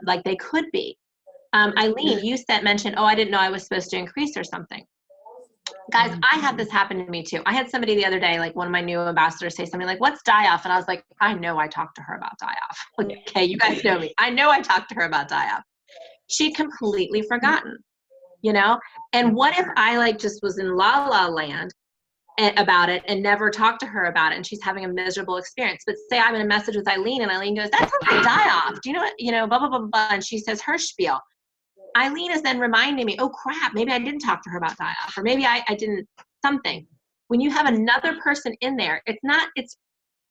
like they could be. Eileen, you mentioned, oh, I didn't know I was supposed to increase or something. Guys, I had this happen to me too. I had somebody the other day, like one of my new ambassadors, say something like, what's die-off? And I was like, I know I talked to her about die-off. Okay, you guys know me. I know I talked to her about die-off. She'd completely forgotten, you know? And what if I like just was in la la land about it and never talk to her about it, and she's having a miserable experience. But say I'm in a message with Eileen, and Eileen goes, "That's a die-off. Do you know what? Blah, blah, blah, blah," and she says her spiel. Eileen is then reminding me, oh crap, maybe I didn't talk to her about die-off, or maybe I didn't something. When you have another person in there, see,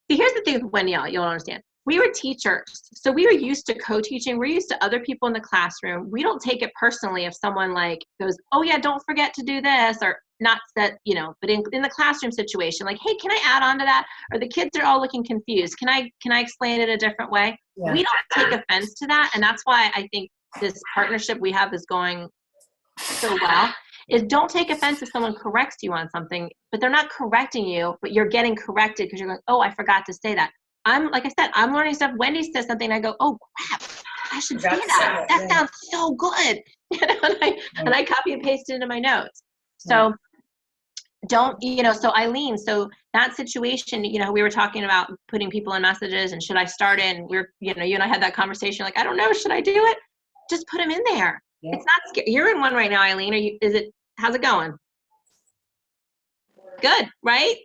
here's the thing with Wendy, you'll understand. We were teachers, so we were used to co-teaching. We're used to other people in the classroom. We don't take it personally if someone like goes, oh yeah, don't forget to do this, or not that, but in the classroom situation, like, hey, can I add on to that? Or the kids are all looking confused. Can I explain it a different way? Yeah. We don't take offense to that, and that's why I think this partnership we have is going so well. Is don't take offense if someone corrects you on something, but they're not correcting you, but you're getting corrected because you're going, oh, I forgot to say that. Like I said, I'm learning stuff. Wendy says something, and I go, oh crap, I should say that. That sounds so good. And I copy and paste it into my notes. So don't, so Eileen, so that situation, we were talking about putting people in messages and should I start in, you and I had that conversation, like, I don't know, should I do it? Just put them in there. Yeah. It's not scary. You're in one right now, Eileen. How's it going? Good, right?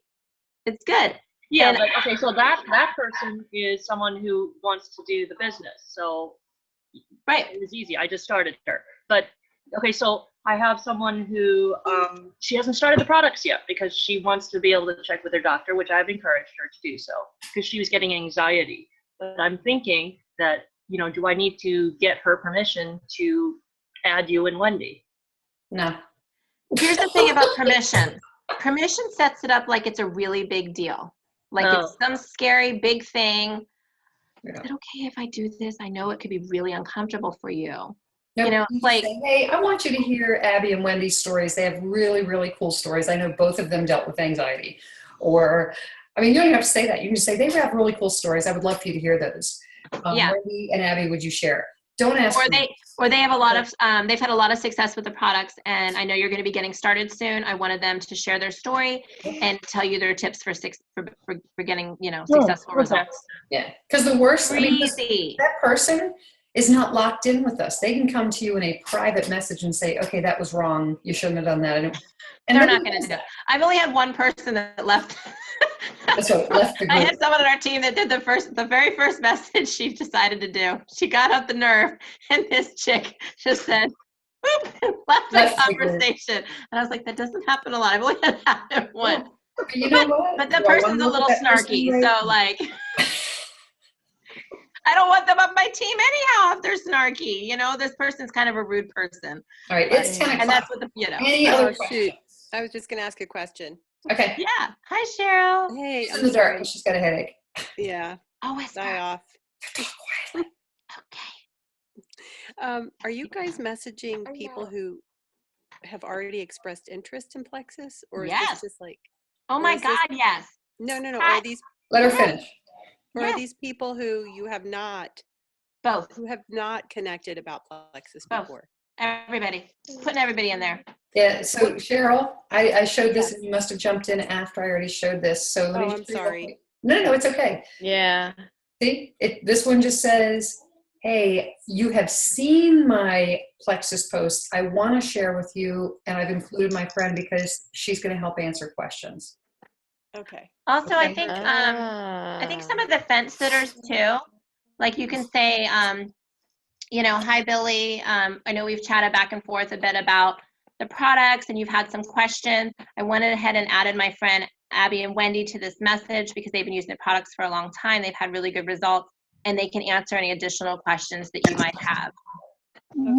It's good. Yeah, but okay, so that person is someone who wants to do the business. So right, it was easy. I just started her. But okay, so I have someone who she hasn't started the products yet because she wants to be able to check with her doctor, which I've encouraged her to do so because she was getting anxiety. But I'm thinking that, do I need to get her permission to add you and Wendy? No. Here's the thing about permission. Permission sets it up like it's a really big deal. Like it's some scary big thing. Yeah. Is it okay if I do this? I know it could be really uncomfortable for you. No, like, say, hey, I want you to hear Abbi and Wendy's stories. They have really, really cool stories. I know both of them dealt with anxiety. Or, you don't even have to say that. You can just say, they have really cool stories. I would love for you to hear those. Yeah. Wendy and Abbi, would you share? Don't ask. Or they have a lot of, they've had a lot of success with the products, and I know you're going to be getting started soon. I wanted them to share their story and tell you their tips for getting, successful results. Yeah, because the worst, Easy. That person is not locked in with us. They can come to you in a private message and say, okay, that was wrong. You shouldn't have done that. And they're not going to do that. I've only had one person that left. So left the group. I had someone on our team that did the very first message she decided to do. She got up the nerve, and this chick just said, boop, left the conversation. And I was like, that doesn't happen a lot. I've only had that happen once. You know what? But the person's a little snarky, so like, I don't want them on my team anyhow if they're snarky. This person's kind of a rude person. All right, it's 10 o'clock. And that's what Any other shoot. I was just going to ask a question. Okay. Yeah. Hi, Cheryl. Hey. I'm sorry. She's got a headache. Yeah. Oh, it's die off. Okay. Are you guys messaging people who have already expressed interest in Plexus, or is this just like? Oh my God! Yes. No. Are these? Let her finish. Or are these people who you have not? Both. Who have not connected about Plexus before? Everybody. Putting everybody in there. Yeah, so Cheryl, I showed this, and you must have jumped in after I already showed this. So let me I'm sorry. No, it's okay. Yeah. See, this one just says, hey, you have seen my Plexus post. I want to share with you, and I've included my friend because she's going to help answer questions. Okay. Also, I think some of the fence sitters too, like you can say, hi, Billy. I know we've chatted back and forth a bit about the products and you've had some questions. I went ahead and added my friend Abbi and Wendy to this message because they've been using the products for a long time. They've had really good results, and they can answer any additional questions that you might have.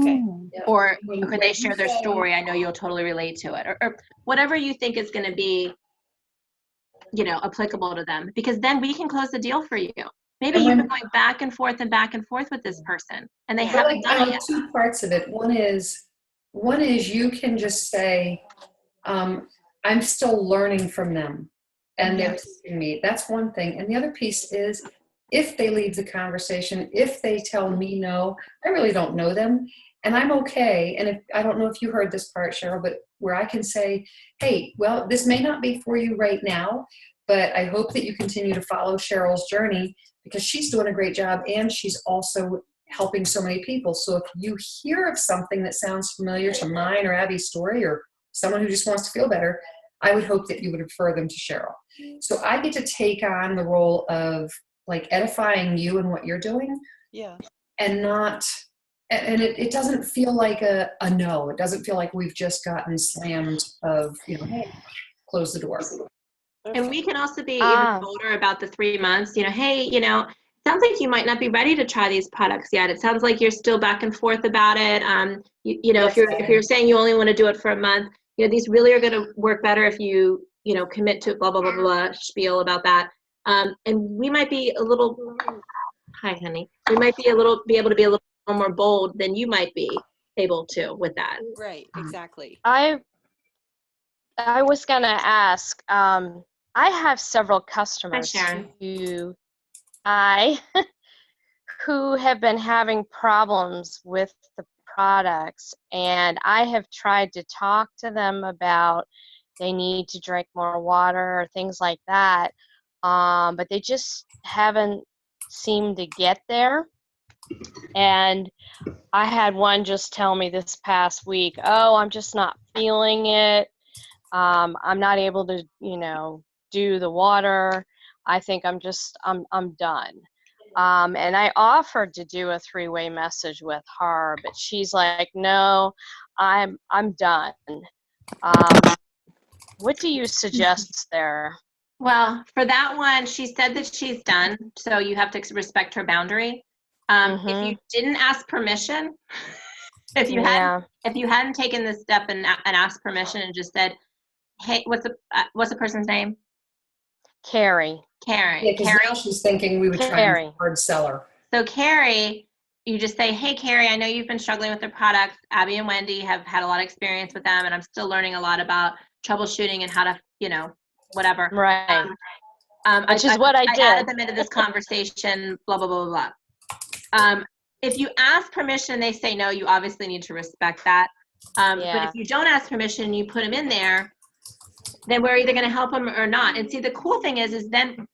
Okay. Or could they share their story? I know you'll totally relate to it, or whatever you think is going to be, applicable to them, because then we can close the deal for you. Maybe you've been going back and forth with this person, and they haven't done it yet. Two parts of it. One is you can just say, I'm still learning from them, and they're teaching me. That's one thing. And the other piece is, if they leave the conversation, if they tell me no, I really don't know them, and I'm okay. And I don't know if you heard this part, Cheryl, but where I can say, hey, well, this may not be for you right now, but I hope that you continue to follow Cheryl's journey because she's doing a great job, and she's also helping so many people. So if you hear of something that sounds familiar to mine or Abby's story, or someone who just wants to feel better, I would hope that you would refer them to Cheryl. So I get to take on the role of like edifying you and what you're doing, Yeah. and not, and it doesn't feel like a no. It doesn't feel like we've just gotten slammed of, you know, hey, close the door. And we can also be even Um, bolder about the 3 months. You know, hey, you know, it sounds like you might not be ready to try these products yet. It sounds like you're still back and forth about it. You know, if you're saying you only want to do it for a month, you know, these really are going to work better if you know, commit to blah blah blah blah spiel about that. And we might be a little, hi honey, we might be able to be a little more bold than you might be able to with that. Right. Exactly. I was gonna ask. I have several customers Sharon. I who have been having problems with the products, and I have tried to talk to them about they need to drink more water or things like that, but they just haven't seemed to get there. And I had one just tell me this past week, oh, I'm just not feeling it. I'm not able to, you know, do the water. I think I'm done. And I offered to do a 3-way message with her, but she's like, no, I'm done. What do you suggest there? Well, for that one, she said that she's done, so you have to respect her boundary. If you didn't ask permission, if you hadn't taken this step and asked permission and just said, "Hey, what's the person's name?" Carrie. Karen. Yeah, because now she's thinking we would try and Carrie. hard sell her. So Carrie, you just say, "Hey, Carrie, I know you've been struggling with the products. Abby and Wendy have had a lot of experience with them, and I'm still learning a lot about troubleshooting and how to, you know, whatever." Right. Which is what I did. I added them into this conversation, blah, blah, blah, blah, blah. If you ask permission, they say no, you obviously need to respect that. But if you don't ask permission, you put them in there, then we're either going to help them or not. And see, the cool thing is then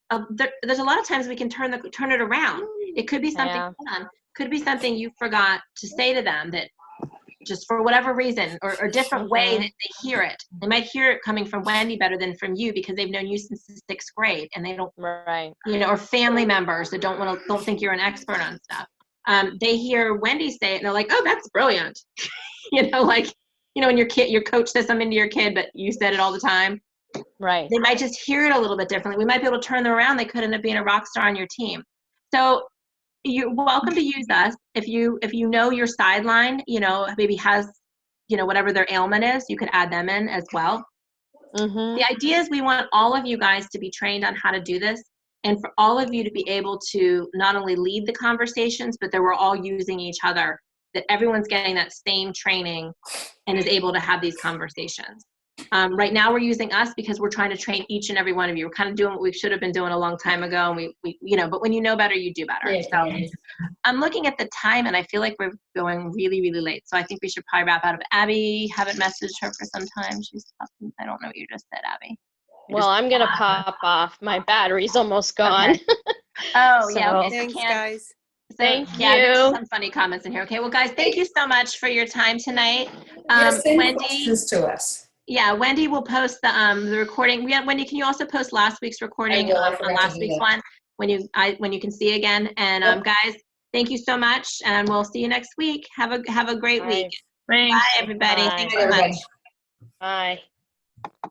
there's a lot of times we can turn it around. It could be something could be something you forgot to say to them that just for whatever reason or different way that they hear it. They might hear it coming from Wendy better than from you because they've known you since the 6th grade and they don't, you know, or family members that don't think you're an expert on stuff. They hear Wendy say it and they're like, oh, that's brilliant. You know, like, you know, when your coach says something to your kid, but you said it all the time. Right. They might just hear it a little bit differently. We might be able to turn them around. They could end up being a rock star on your team. So you're welcome to use us. If you know your sideline, you know, maybe has, you know, whatever their ailment is, you could add them in as well. The idea is we want all of you guys to be trained on how to do this and for all of you to be able to not only lead the conversations, but that we're all using each other, that everyone's getting that same training and is able to have these conversations. Right now we're using us because we're trying to train each and every one of you. We're kind of doing what we should have been doing a long time ago. And we you know, but when you know better, you do better. Yeah. So I'm looking at the time and I feel like we're going really, really late. So I think we should probably wrap out. Of Abby, haven't messaged her for some time. I don't know what you just said, Abby. Well, I'm going to pop off. My battery's almost gone. Okay. Oh, So- yeah. Okay, Thanks, guys. So, Thank there's you. some funny comments in here. Okay, well, guys, thank you so much for your time tonight. Send Wendy, questions to us. yeah, Wendy will post the recording. Wendy, can you also post last week's recording on last week's one when you can see again? And guys, thank you so much, and we'll see you next week. Have a great week. Thanks. Bye, everybody. Bye. Thanks so much. Bye.